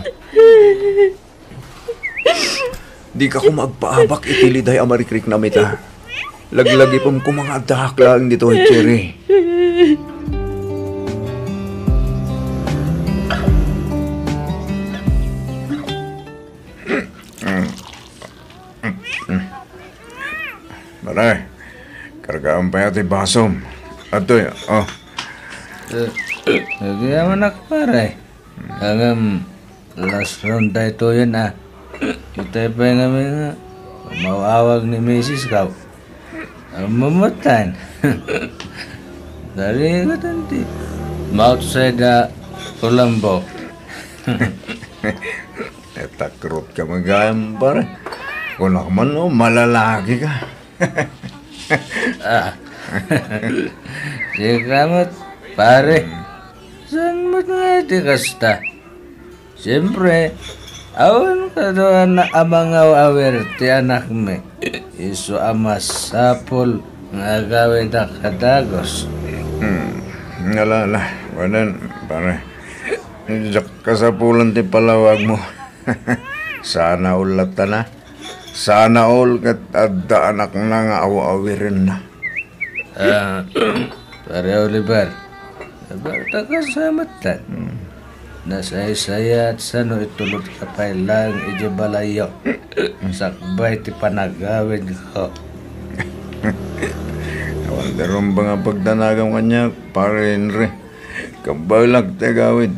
Di ka ko magpaabak itiliday amarikrik na mita. Laglagi pang ko mga dahak lang dito, Cherry. Maray, kargaan pa yata basom. Atoy, oh. Kaya man ako paray. Hanggang last round tayo to yun Kita pa nga nga mawawag ni Mrs. Kau. Mamatan. Dari ka tanti. Outside Colombo. Takrot ka magayam pare. Kung ako man malalaki ka. Sikamat pare. Saan mo nga iti kasta? Siyempre, awan ka doon na amangaw-awer ti anak me. Iso amas sapol nga gawin na kadagos. Ngalala, wanan, pare. Diyak kasapulan ti palawag mo. Sana ulat na. Sana all kat adda anak na nga awa-awirin na. Pare Oliver, nabarta ka sa matan. Nasay-saya at sano itulot ka pa lang ijabalayo. Sakbay ti panagawin ko. Awan darong ba nga pagdanagam kanya, pare Henry. Kabalag te gawin.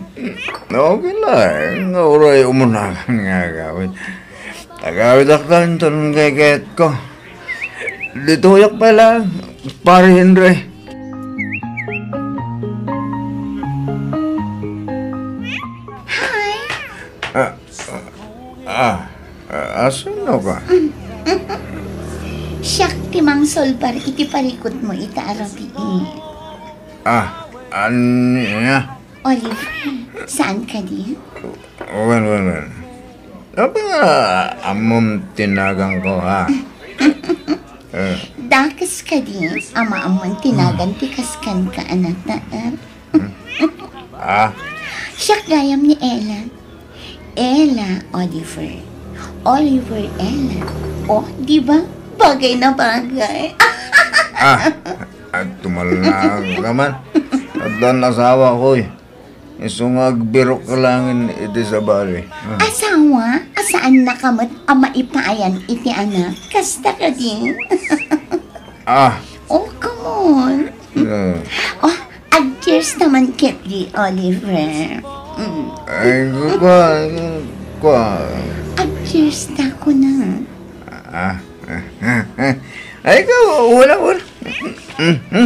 Okay lang, nga uray umunagan nga gawin. Tagawid aktan tanong keket ko. Dituyak pa lang, pare Henry. Hi. Asino ka? Siyak timang solbar iti parikot mo ita arabi. Ano niya? Oliver, saan ka di? Well. Apa nga amom tinagang ko, ha? Dakas ka di, ama amon tinagan tikaskan ka anak na. Siyak gayam ni Ella. Ella, Oliver. Oliver, Ella. Oh, di ba? Bagay na bagay. At tumalang naman. At dan asawa ko, isungag biro ka lang iti sa bali. Asawa? Asaan nakamot ama ipaayan iti anak? Kasta ka din. Oh, come on. Oh, cheers naman Kepri, Oliver. Ay, kwa. Cheers na ko na. Ay, wala.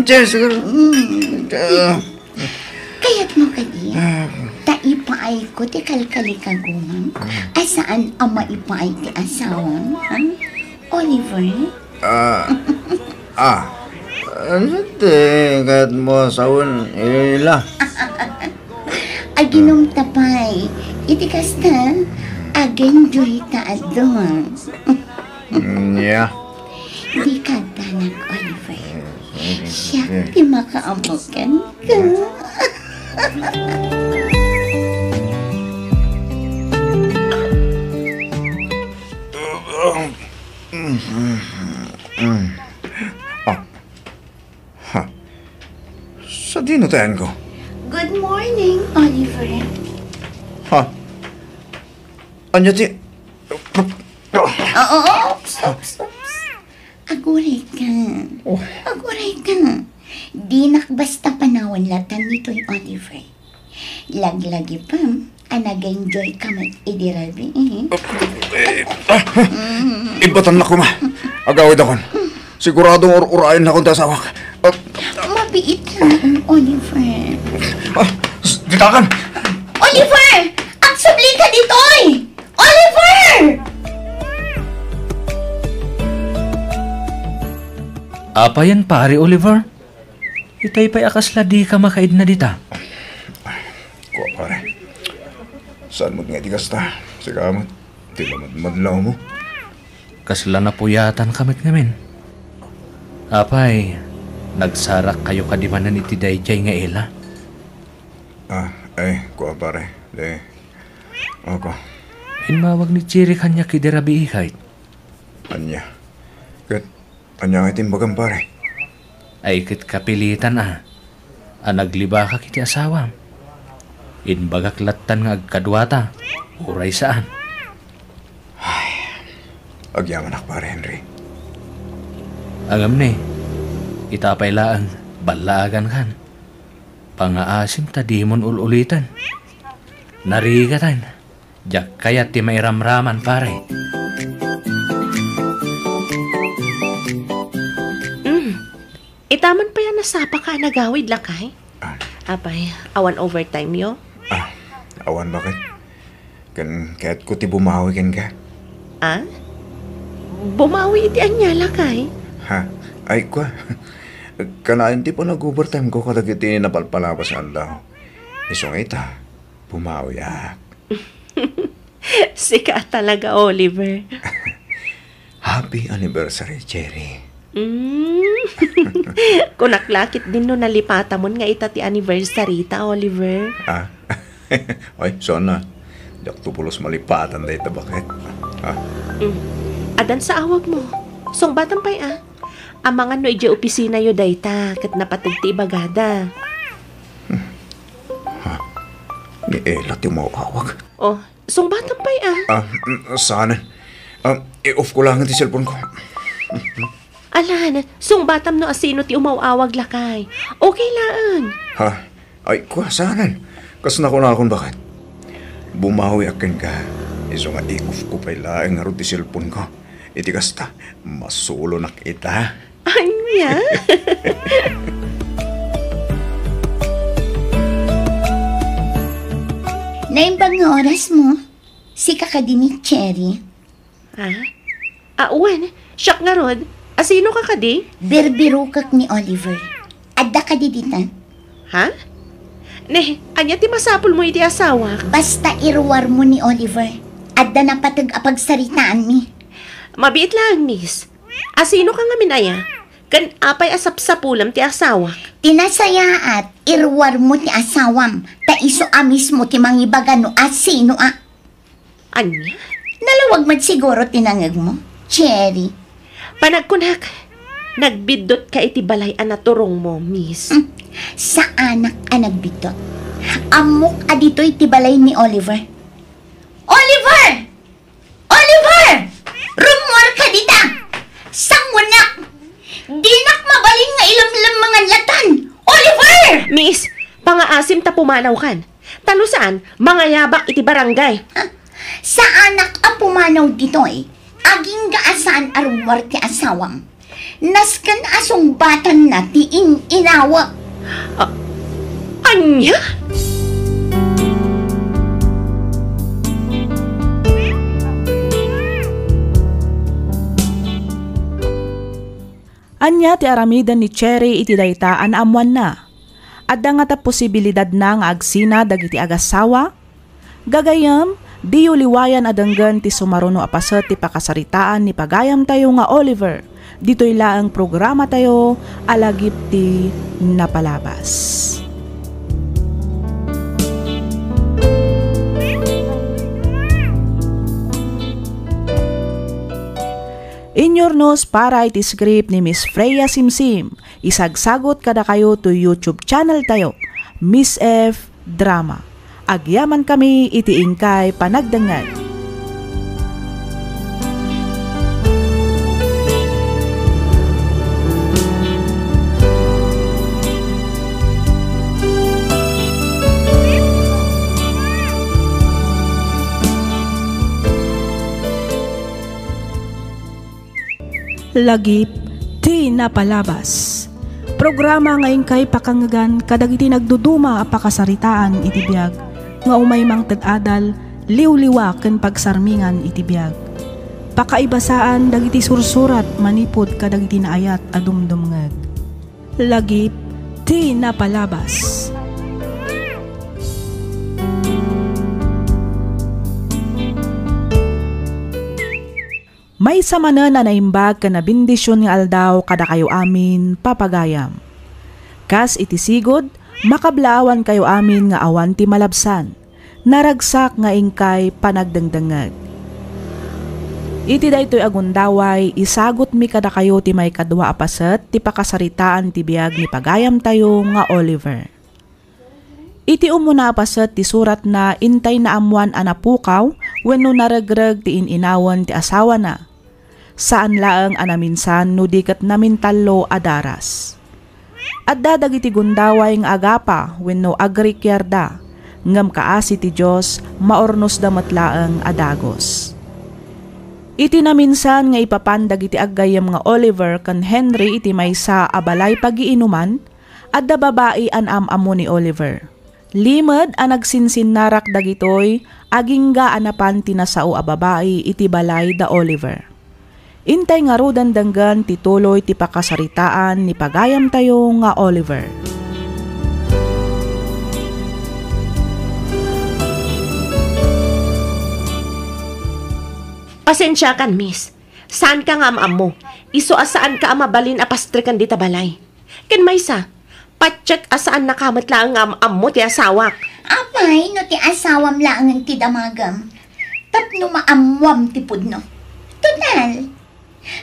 Cheers. Kaya't mo ka di, taipaay ko ti kalkali kagumang. Asaan ama ipaay ti asawa? Oliver? Ano kahit mo asawan, ila. Aginom tapay, iti kasta, agenjoy ta adong. Yeah. Di ka danak, Oliver. Siya ti makaamukan ka. Sa dinutayan ko? Good morning, Oliver. Anya ti? Oops. Aguray ka. Aguray ka. Di nakbasta panawan latan nito'y Oliver. Laglagi pa, nag-enjoy ka mag-idirabi. Ibatan na ko, ma. Agawid akon. Siguradong urayin na akong tasawak. Mabiit lang, Oliver. Ditakan! Oliver! Ang subli ka dito'y! Oliver! Apa yan pare, Oliver? Itay pa'y akasla di ka makaid na dita. Kuha, pare. Saan mo't nga di kasta? Sigamot. Tilamad-madlaw mo. Kasla na puyatan kamit ngamin. Apay, nagsarak kayo kadimanan iti dayjay nga ila. Kuha, pare. Ako. Inmawag ni Chiri kanya kidirabi ikay. Anya. Anya nga itimbagan, pare. Ay kit kapilitan nagliba ka kiti asawam. Inbagak latan nga agkadwata. Uray saan? Agyaman ak, pare, Henry. Agam ni, itapay laang balagan kan. Pangaasim ta di mon ululitan. Narigatan. Jak kayat ti may ramraman, pare. Itaman pa yan nasapa ka nagawid lakay. Apay, awan overtime yo. Awan bakit? Kaya't ko ti bumawi ken ka. Bumawi iti anya lakay. Ay, kwa. Kanain ti po nag-overtime ko kadag iti napalpalabas ang daw. Isong ita, bumawi Sika talaga, Oliver. Happy anniversary, Cherry. Kunaklakit din no nalipata mo nga itati anniversary ta, Oliver. Ay, sana. Dak tupulos malipatan dahi ta bakit? Adan sa awag mo. Song batang pay Ang mga no ije opisina yo dayta kat napatugti bagada. Ni Ella ti mawawag. Oh, song batang pay Sana. I-off ko lang ang cellphone ko. Alan, song batam no asino ti umawawag lakay. Okay laan. Ay, kuhasanan. Kas na ko na akong bakit. Bumawi akin ka. Iso nga i-off ko pa ilaang nga rin ti cellphone ko. Iti kasta, masulo na kita. Anya? Naimbang nga oras mo, si kakadini Cherry. Uwan, siyak nga rod. Asino ka kadi? Birbirukak ni Oliver. Adda ka di dita. Ha? Ne, anya ti masapul mo iti asawa. Basta irwar mo ni Oliver. Adda na patag apagsaritaan mi. Mabiit lang, miss. Asino ka nga minaya? Kan apay asap-sapulam ti asawa. Tinasaya at irwar mo ti asawam. Ta iso amis mo ti mangibaga no asino a. Anya? Nalawag man siguro tinangag mo. Cherry. Panagkunak, nagbidot ka iti balay anaturong mo, miss. Sa anak anagbitot. Amok adito iti balay ni Oliver. Oliver! Oliver! Rumor ka dita! Sangunak! Dinak mabalin nga ilam-ilam mga latan! Oliver! Miss, pangaasim ta pumanaw kan. Talusan, mga yabak iti barangay. Sa anak ang pumanaw dito aging gaasan arumwar ti asawam. Naskan asong batan na ti inawa. Anya? Anya ti aramidan ni Cherry iti daytaan amuan na. Adda nga ta posibilidad na nga agsina dagiti agasawa. Gagayam, di uliwayan adanggan ti sumaruno apasat ti pakasaritaan ni pagayam tayo nga Oliver. Dito'y laang programa tayo, alagip ti napalabas. Inyornos para iti script ni Miss Freya Simsim. Isagsagot kada kayo to YouTube channel tayo, Miss F Drama. Agyaman kami iti ingkay panagdangag. Lagip ti napalabas. Programa ngayon kay pakangagan kadagiti nagduduma a pakasaritaan iti biyag nga umay mang tad-adal liwliwa ken pagsarmingan iti biyag. Pakaibasaan dagiti sursurat manipod kadagiti naayat a dumdumngeg. Lagip ti napalabas. May samanan na naimbag ka na bindisyon nga aldaw kada kayo amin papagayam. Kas iti sigod, makablaawan kayo amin nga awan ti malabsan, naragsak nga ingkay panagdangdangag. Iti daytoy agundaway, isagot mi kada kayo ti may kadwa apaset ti pakasaritaan ti biag ni pagayam tayo nga Oliver. Iti umuna apaset ti surat na intay na amuan anapukaw wenno naragrag ti ininawan ti asawa na. Saan laang anaminsan no dikat namin talo adaras. At dadag iti gundaway ng agapa wenno agrikyarda, ngam kaasi ti Diyos maornos damat laang adagos. Iti naminsan nga ipapandag iti aggayam nga Oliver kan Henry iti maysa abalay pagiinuman, at da babae an amamo ni Oliver. Limad ang nagsinsinnarak dagitoy, agingga anapan tinasao a babae iti balay da Oliver. Intay nga rudan danggan tituloy ti pakasaritaan ni pagayam tayo nga Oliver. Pasensya kan, miss. Saan ka nga amaam mo? Iso asaan ka amabalin apastrikan dita balay? Ken maysa, patsyek asaan nakamat lang ang amaam mo ti asawak. Apay, no ti asawam lang ang ti damagam. Tapno maamwam ti pudno. Total,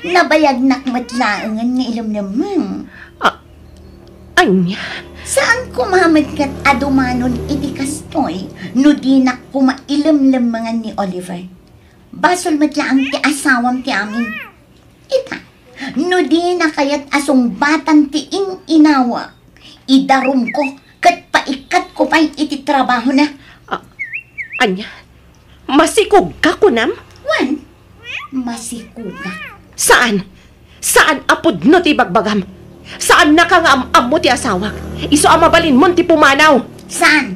nabayag nakmatlaangan nga ilam-lamang. Anya? Saan kumamat kat adumanon iti kastoy no di na kumailam-lamangan ni Oliver? Basol matlaang ti asawam ti amin. Ita, no di na kayat asong batan ti inawa. Idarum ko kat paikat ko pa'y iti trabaho na. Anya? Masikog ka kunam? Wan, masikuga. Saan? Saan apod no ti bagbagam? Saan na ka nga am mo ti asawak? Iso amabalin mo ti pumanaw. Saan?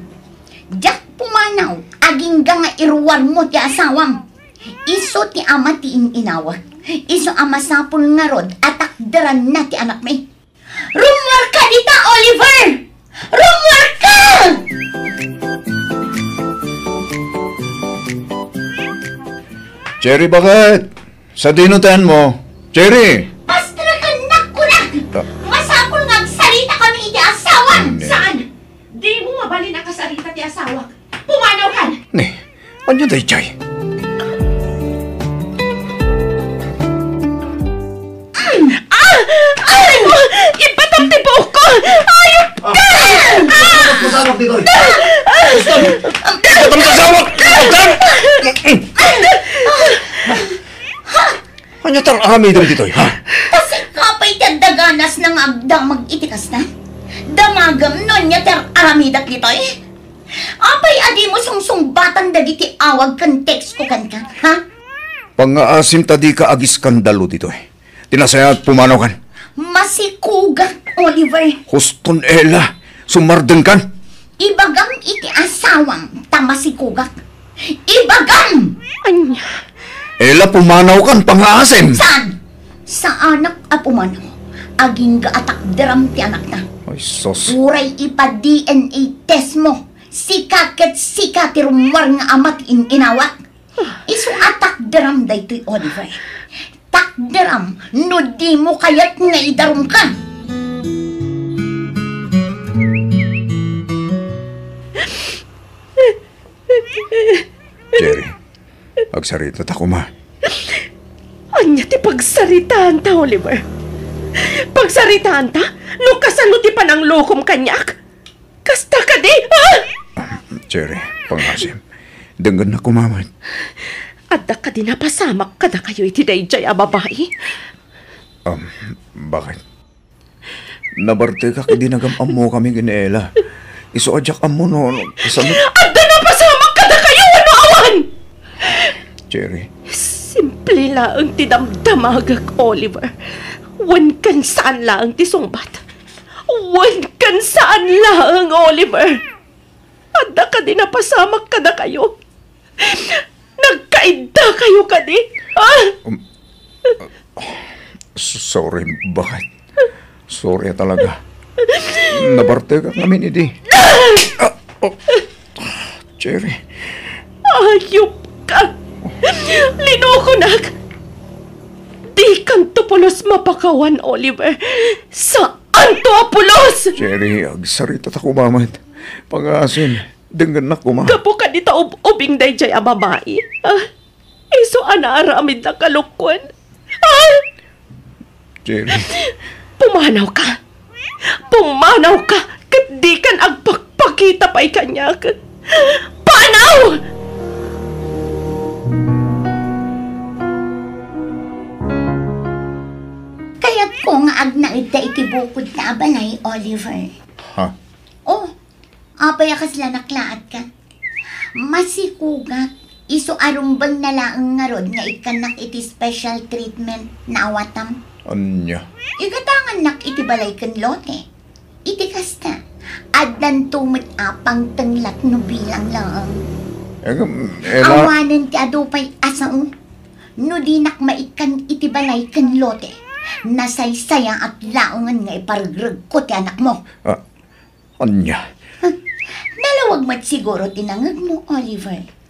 Diyak pumanaw, aging nga iruwar mo ti asawam. Iso ti ama ti inawak. Iso ama sapul nga rod, atak takdaran na ti anak may. Rumor ka dita, Oliver! Rumor ka! Cherry, bakit? Sa dinutan mo. Cherry! Pastra ka nakunak! Masapol nga salita kami iti asawa! Saan? Di mo mabalin ang kasarita ti asawa. Pumanaw ka! Ne, ano day, Chay? Ay mo! Ipatam ti buhok ko! Ayop ka! Masawak dito. Batang kasawak! Batang! Ano tarang amidam dito, ha? Kasi kapay daganas ng agdang mag-itikas na. Damagam nun niya aramidak dito eh. Apay adi mo sungsungbatan dagiti awag kan text ko kan ka, ha? Pang-aasim tadi ka agis skandalo dito, eh. Tinasaya at pumanaw kan. Masikugat, Oliver. Huston ela, sumardeng kan. Ibagam iti asawang tamasikugat. Ibagam! Anya! Ela pumanaw kan, pang-aasim. Saan? Sa anak apumano. Aging gaatak deram ti anak na. Ay, sos. Uray ipa-DNA test mo. Sika ket sika ti rumwar nga amat inawat. Isu atak deram daytoy Oliver. Tak deram no di mo kayat nga idarum ka. Jerry, agsarita ta ko, ma. Anya ti pagsaritaan ta, Oliver. Pagsaritaan ta? No kasano ti pananglokom kanyak? Kasta ka di, ha? Jerry, pang-aasim. Denggan na kumamad. Adda ka di napasamak ka na kayo iti dayjay a babae? Bakit? Nabarte ka kadi nagamam mo kami ginaela. Iso adyak amo no. Adda napasamak ka na kayo, ano awan? Jerry. Simple lang ti damdamagak, Oliver. Wan kan saan lang ti sungbat. Wan kan saan lang, Oliver. Adda ka di napasamak ka na kayo. Nagkaida kayo ka di, ha? Sorry, bakit? Sorry talaga. Nabarte ka kami ni di. Jerry. Ayop ka. Linokonak. Di kan tupulos mapakawan, Oliver. Saan to apulos? Jerry, agsarita ta kumamad. Pag-aasin, denggan na kuma. Kapo ka dito ubing dayjay a babae. Iso anaaramid na kalukwan. Jerry. Pumanaw ka. Pumanaw ka. Kat di kan agpakpakita pa'y kanyak. Panaw! Kaya't ko nga agnaida iti bukod na balay, Oliver. Ha? Oh, apay akas lanaklaat ka. Masikugat. Iso arumbang na laang nga rod nga ikanak iti special treatment na awatam. Anya? Igatangan nak iti balay kan lote. Iti kasta. Addan tumit apang tenglat no bilang lang. Ela... Awanan ti adupay asao. No di nak maikan iti balay kan lote. Nasaysaya at laungan nga ipargreg ko ti anak mo. Anya? Nalawag mat siguro tinangag mo, Oliver.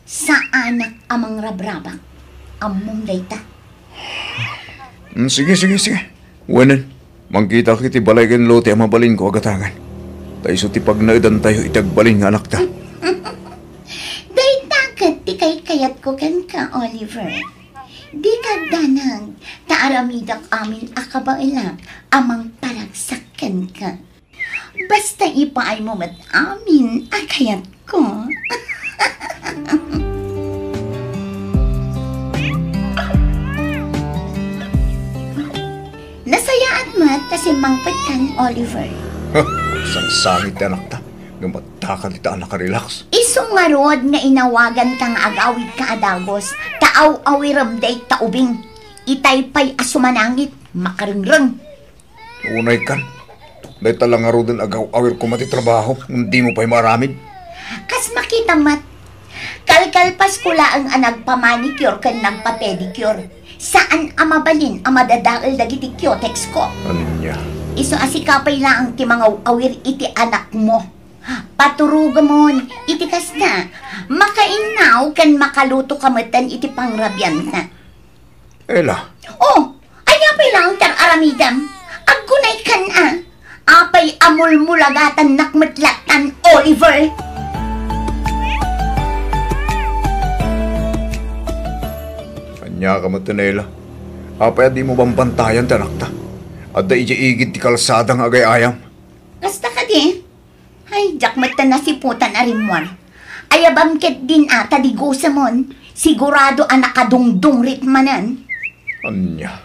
Sa anak amang rabrabang. Among dayta. Sige. Wanan, mangkita kiti balay kan lote ang mabalin ko agatangan. Tayo ti pag naidan tayo itagbalin nga anak ta. Dayta kat ti kay kayat ko kan ka, Oliver. Di kagdanag, taaramidak amin akabailang amang paragsakan ka. Basta ipaay mo mat amin akayat ko. Nasayaan mat kasi mangpet kan, Oliver. Isang sangit na anak ta. Gamataka kita anak ka-relax. Isong nga rod nga inawagan kang agawid ka adagos, taaw-awiram day taubing. Itay pa'y asumanangit, makaringrang. Unay kan. Dahil talang nga rodin agaw-awir ko matitrabaho. Hindi mo pa'y maramid. Kas makita mat, kalkalpas ko laang ang nagpamanicure kan nagpa-pedicure. Saan amabalin ang madadaal dagiti kyotex ko? Anya. Iso asikapay lang ti mga awir iti anak mo. Paturuga mo, iti kasta. Makainaw kan makaluto kamatan iti pangrabyan na. Ela, Oh, ayapay lang tar aramidam. Aggunay kan apay amulmulagatan nakmatlatan, Oliver. anya ka matanela. Apay di mo bambantayan tanakta. At da igid ti kalsadang agay ayam. Kasta ka di. Ay, jakmata na si putan arimwan. Ayabam ket din ata di gosamon. Sigurado nakadungdung ritmanan. Anya,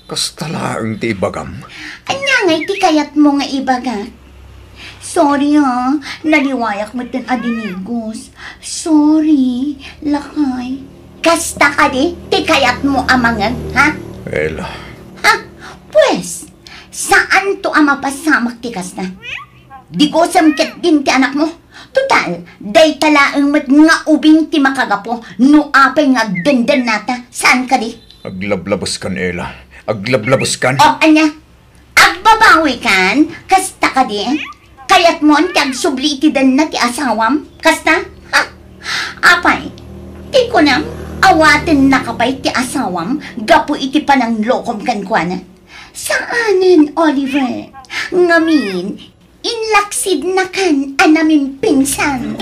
kastalaang ti ibagam. Anya nga iti kayat mo nga ibaga. Sorry naliwayak mo tan adinigos. Sorry, lakay. Kasta ka di, ti kayat mo amangag, ha? Ela, Ha? Pues, saan to ang mapasamak ti kasta? Di ko samket din ti anak mo. Total, day talaang mat nga ubing ti makagapo, no apay nga dandan nata. Saan ka di? aglablabas kan Ela. Aglablabas kan. O, anya? Agbabawi kan? Kasta ka di? Kayat mo ang tagsubli iti dan na ti asawam? Kasta? Ha? Apay, di ko na awatin nakapay ti asawam, gapo iti panang lokom kan kwa na. Saanin, Oliver? Ngamin, inlaksid na kan anamin pinsan.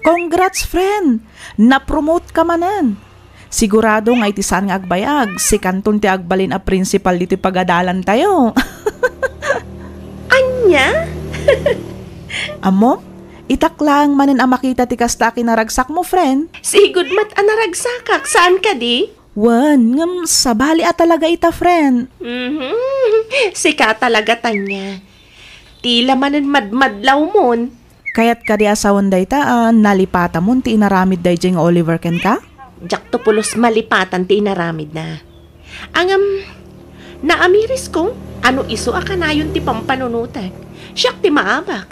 Congrats, friend! Na-promote ka manan. Sigurado nga iti saan nga agbayag, si kanton ti agbalin a principal diti pagadalan tayo. Anya? Amo, itaklang manen a makita ti kasta kinaragsak mo, friend. Sigud mat anaragsakak. Saan ka di? Wan, ngam sabali a talaga ita, friend. Sika talaga tanya. Tila manan madmadlaw mon. Kaya't ka di asawan day taan, nalipata mo ti inaramid day jeng Oliver ken ka? Jak to pulos malipatan ti inaramid na. Angam, naamiris ko, ano iso akanayon ti pampanunutak. Siyak ti maabak.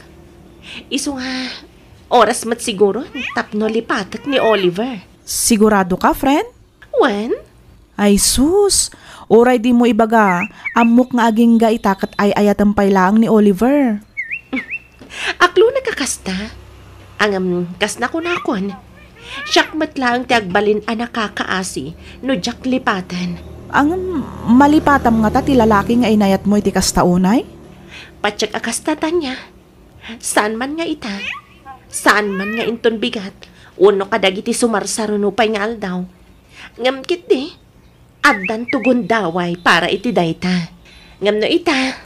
Iso nga, oras mat siguro, tapno lipatak ni Oliver. Sigurado ka, friend? When? Ay sus, oray di mo ibaga, amok nga aging ga itakat ay ayatampay lang ni Oliver. Aklo nakakasta. Angam, kas na ko nakon. Siyak mat lang ti agbalin a nakakaasi, no jak lipatan. Ang malipatam nga ta ti lalaki nga inayat mo iti kastaunay? Patsak akastatan niya. Saan man nga ita? Saan man nga inton bigat? Uno kadagiti sumarsaro no pay nga aldaw. Ngam kit di. Addan tugon daway para iti dayta. Ngam no ita.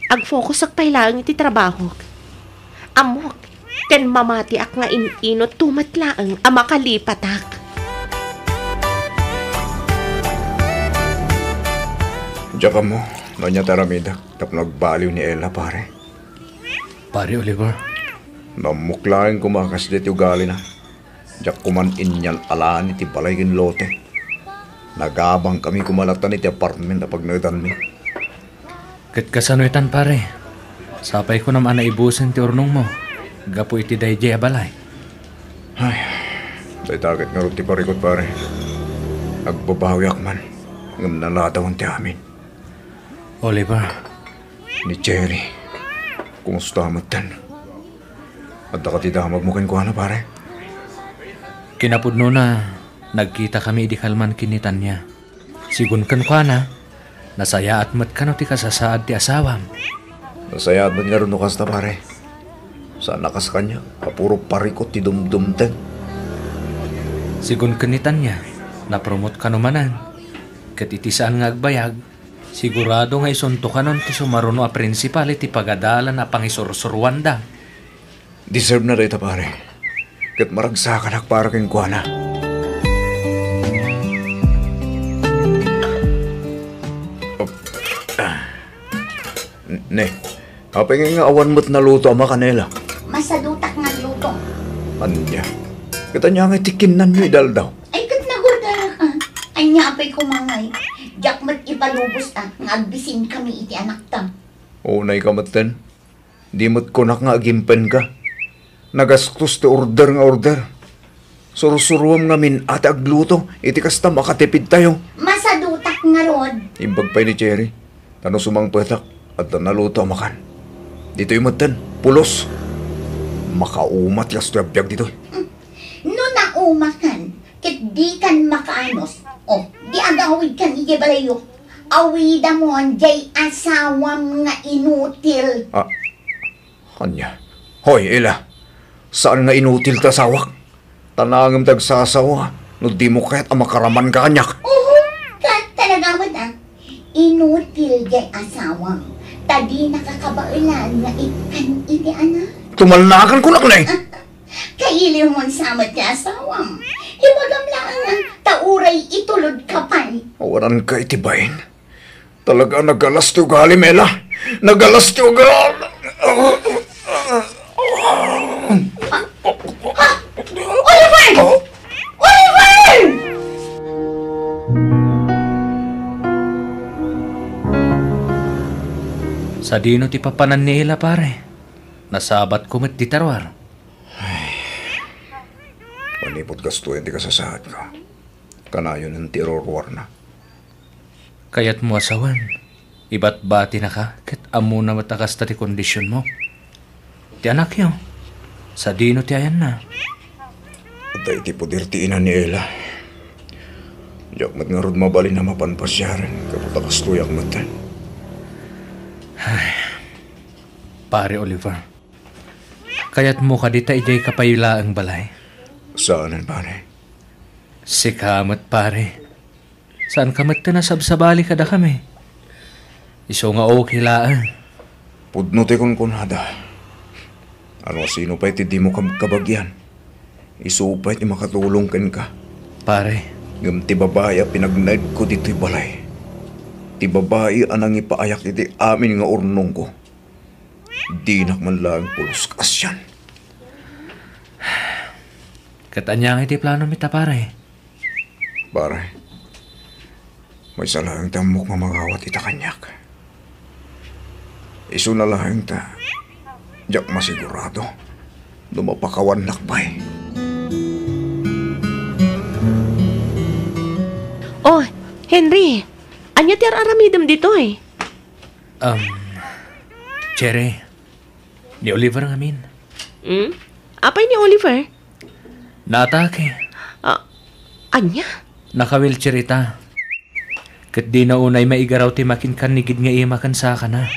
Ag-focus ak pay lang iti trabaho. Amok. Ken mamati ak nga inot tumatlaang ang makalipatak. Diyan ka mo, nanya taramida, tap nagbaliw ni Ella, pare. Pare Oliver, Namuklain kumakas diti ugali na. Diyak kuman inyan alaan iti balay kin lote. Nagabang kami kumalatan iti apartment na pagnadan mi. kat kasanoitan pare. Sapay ko naman na ibusin ti urnong mo. Gapo iti dayjay abalay. Ay, day takit nga ruti parikot pare. Nagbabawiak man. Ngam naladawan ti amin. Oliver, Ni Jerry. Kumusta amatan? At nakatidamag mo kin kuha na pare. kinapudno na nagkita kami di kalman kinitan niya. Sigun kan kwa na, nasaya at mat kano ti kasasaad ti asawam. Nasaya at nga rin nukas na pare. Saan nakas kanya? Kapuro parikot ti dumdumten. Sigun kanitan niya, napromote ka numanan. Kat iti saan nga agbayag, sigurado nga isunto ka nun ti sumaruno a prinsipal iti pagadalan na pangisursurwanda. Deserve na rita pare. Kat maragsakan ak para kin kuha na. Ne, kapag nga awan mo't naluto ama kanela. Masadutak nga luto. Anya, kita niya nga tikinan nyo idal daw. Ay, kat nagurdara ka. Ay, nyapay kumangay. Diyak mat ipalubos nga agbisin kami iti anak ta. Unay ka maten. Di mo't kunak nga agimpen ka. Nagastos ti order nga order. Surusuruam ngamin ate agluto, iti kasta makatipid tayo. Masadutak nga rod. Imbag pa ni Cherry, tano sumang petak at naluto ang makan. Dito yung matan, pulos. Makaumat kas to abiyag dito. No naumakan, kit di kan makaanos. O, di agawid kan igibalayo. Awida mo ang jay asawam nga inutil. Ah, kanya. Hoy, Ella, saan nga inutil ta sawak? Tanangam tagsasawa, no di mo kahit ang makaraman ka kanyak. Talaga mo na. Inutil jay asawam. Tadi nakakabailan nga ikan iti anak. Tumalnakan ko lang na eh. Kailiw mo samat ka asawam. Ibagam lang ang tauray itulod ka pa. Awaran ka itibayin. Talaga nagalas ti ugali, Mela. Nagalas ti ugali. Oliver! Oliver! Sa dino ti papanan ni Ella, pare. Nasabat ko met di tarwar. Manipot gastuin ti kasasaad ka. Kanayon ng tirorwar na. Kaya't mo asawan. Iba't bati na ka, ket amo na matakas ta ti kondisyon mo. Ti anak yo, sa dino ti ayan na. At ay ti pudirtiin ni Ella. Diyak mat nga rod mabali na mapanpasyaran. Kaputa kastuyak matan. Pare Oliver, kaya't mo ka dita ijay kapayula ang balay. Saanan, pare? Sikamat, pare. Saan kamat na sabsabali kada kami? Iso nga okay laan. Pudno te kon kunada. Ano sino pa iti di mo kabagyan? Isupay ti makatulong ken ka. Pare, Ngam ti babae a pinagnaid ko dito'y balay. Ti babae anang ipaayak iti amin nga urnong ko. Di nakman lang pulos kasyan. katanyang iti plano mita, pare. Pare, may salang tamok nga magawat ita kanyak. Isu na lang ta, diyak masigurado, lumapakawan nakbay. Oh, Henry, anya ti aramidem dito eh. Cherry, ni Oliver nga min. Apay ni Oliver? Naatake. Anya? Naka-wheelchair ita. Kat di na unay maigaraw ti makinkan nigid nga iya makan sa ka na.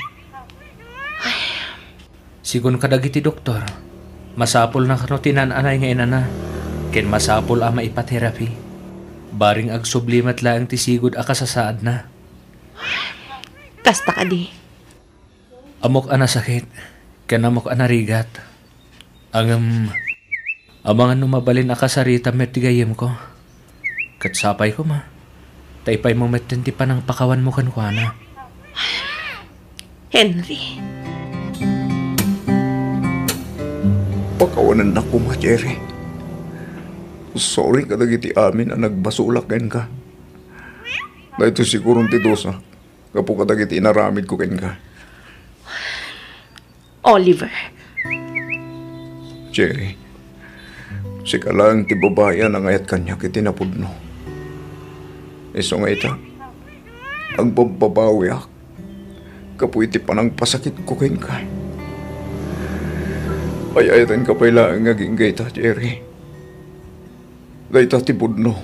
Sigun kadagiti doktor, masapol na kano tinananay nga inana. Ken masapol ama ipaterapi. Baring ag sublimat lang ti sigud akasasaad na. Kasta ka di. Amok ana sakit, ken amok ana rigat. Amangan numabalin akasarita met tigayem ko. Kat sapay ko ma. Taypay mo met ti panang pakawan mo kan kuana. Henry. Pakawanan na ko ma, Jerry. Sorry ka dagiti amin na nagbasulak ken ka. Na ito sigurong ti dosa. Kapo ka dagiti inaramid ko ken ka. Oliver. Jerry, si kalang ti babae na ngayat kanya kiti napudno. Iso nga ita, ang babawiak, kapo iti panang pasakit ko ken ka. Ayayatan ka pala ang ngaging gayta, Jerry. Gayta ti budno.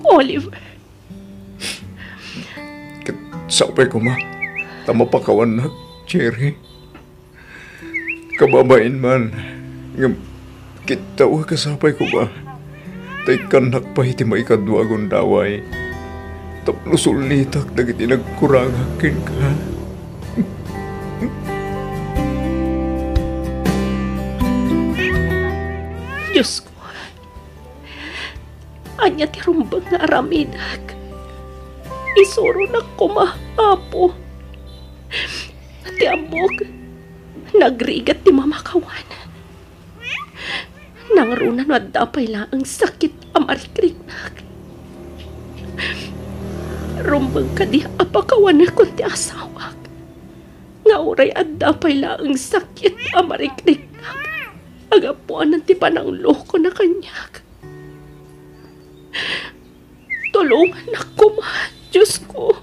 Oliver. Sapay ko ma, tama pakawan na, Jerry. Kababain man, kita wa kasapay ko ba? Tay kanak pa iti maikadwa gundaway. Tapno sulitak dagiti nagkurangakin ka. Diyos ko. Anya ti rumbang nga aramidag. Isuro na kumahapo. Ti amok. Nagrigat ti mamakawan. Nangarunan na dapay lang ang sakit amarikrinak. Rumbang ka di apakawan na kun ti asawak. Nga oray adda pa'y laang sakit amarikliknak. Agapuan ng tipan ang loko na kanyak. Tulungan ako, ma. Diyos ko.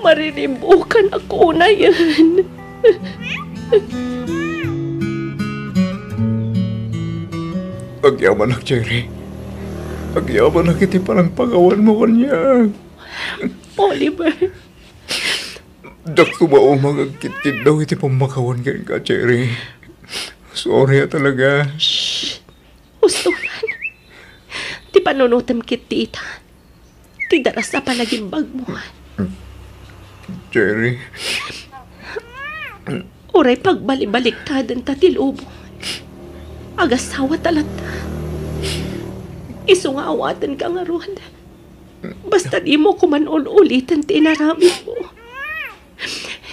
Maririmbukan ako na yan. Agyaman na, Cherry. Agyaman na kiti parang pagawan mo kanya. Oliver. Dak tumao magagkit-kit daw iti pamakawan ka, Cherry. Sorry talaga. Shhh! Hustulan. Ti panunutam kit tita. Ti daras na palagimbag mo. Cherry. Uray pagbalik-baliktadan ta tilubo. Agasawa talata. Iso nga awatan ka nga ron. Basta di mo kuman-ulitan tinarami mo.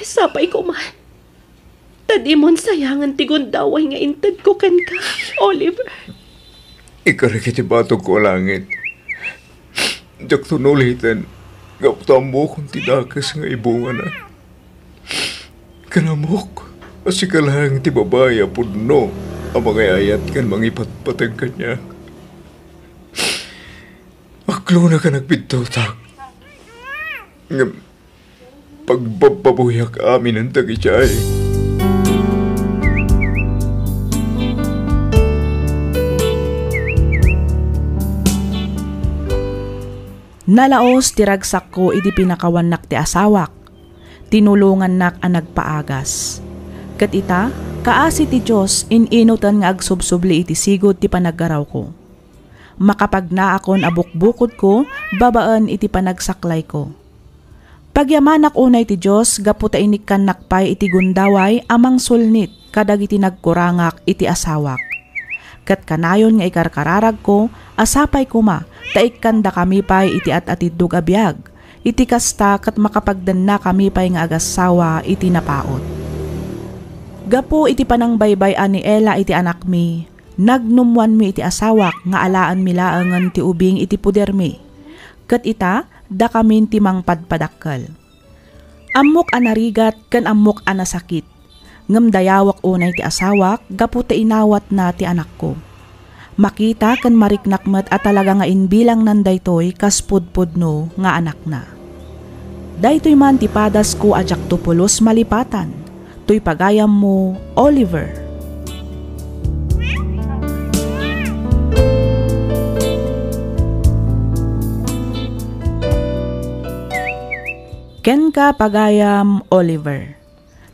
Sapay ko man. Tadi mon sayangan tigundaway nga intad ko kan ka, Oliver. Ikarikiti batog ko langit. Jak tunulitan, gaptam mo kung tidakas nga ibunga na. Kanamok, asikalaang ti babaya pudno, ang mga ayat kan mangipatpatag kanya. Aklo na ka nagpintutak. Pagbababuyak amin ang tagichay. Nalaos tiragsak ko iti pinakawanak ti asawak. Tinulungan nak ang nagpaagas. Kat ita, kaasi ti Diyos ininutan nga agsubsubli iti sigod ti panaggaraw ko. Makapagna akon abukbukod ko, babaan iti panagsaklay ko. Pagyamanak unay ti Diyos, gaputa inikan nakpay iti gundaway amang sulnit kadag iti nagkurangak iti asawak. Kat kanayon nga ikarkararag ko, asapay kuma, taikkan da kami pa'y iti at-atidug abiyag, iti kasta kat makapagdan na kami pa'y nga agasawa iti napaot. Gapo iti panangbaybayan ni Ella iti anak mi, nagnumwan mi iti asawak nga alaan milaangan ti ubing iti puder mi. Kat ita, da kamin ti mangpadpadakkel. Amok anarigat kan amok anasakit. Ngem dayawak unay ti asawak, gapo ta inawat na ti anak ko. Makita kan mariknakmet at talaga nga inbilang nan daytoy kas pudpudno nga anak na. Daytoy man ti padas ko ajak tupulos malipatan. Tuy pagayam mo, Oliver. Ken ka pagayam, Oliver.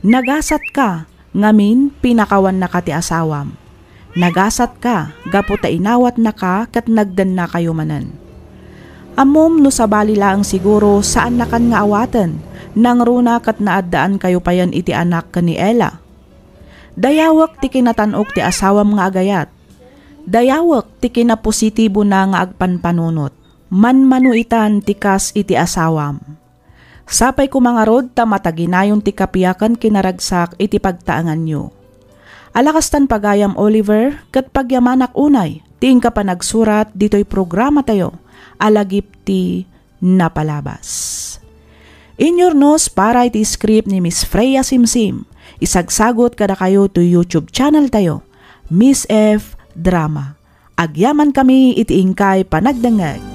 Nagasat ka, ngamin pinakawan na ka ti asawam. Nagasat ka, gaputa inawat na ka, kat nagdan na kayo manan. Amom no sabali laang siguro saan na kan nga awatan, nang runa kat naadaan kayo payan iti anak ka ni Ella. Dayawak ti kinatanok ti asawam nga agayat. Dayawak ti kinapositibo na nga agpanpanunot. Manmanuitan ti kas iti asawam. Sapay ko mga rod ta mataginayon ti kapiyakan kinaragsak iti pagtaangan nyo. Alakastan pagayam, Oliver, kat pagyamanak unay, ting ka pa nagsurat dito'y programa tayo, alagip ti napalabas. Inyornos para iti script ni Miss Freya Simsim, isagsagot kada kayo to YouTube channel tayo, Miss F Drama. Agyaman kami iti ingkay panagdangag.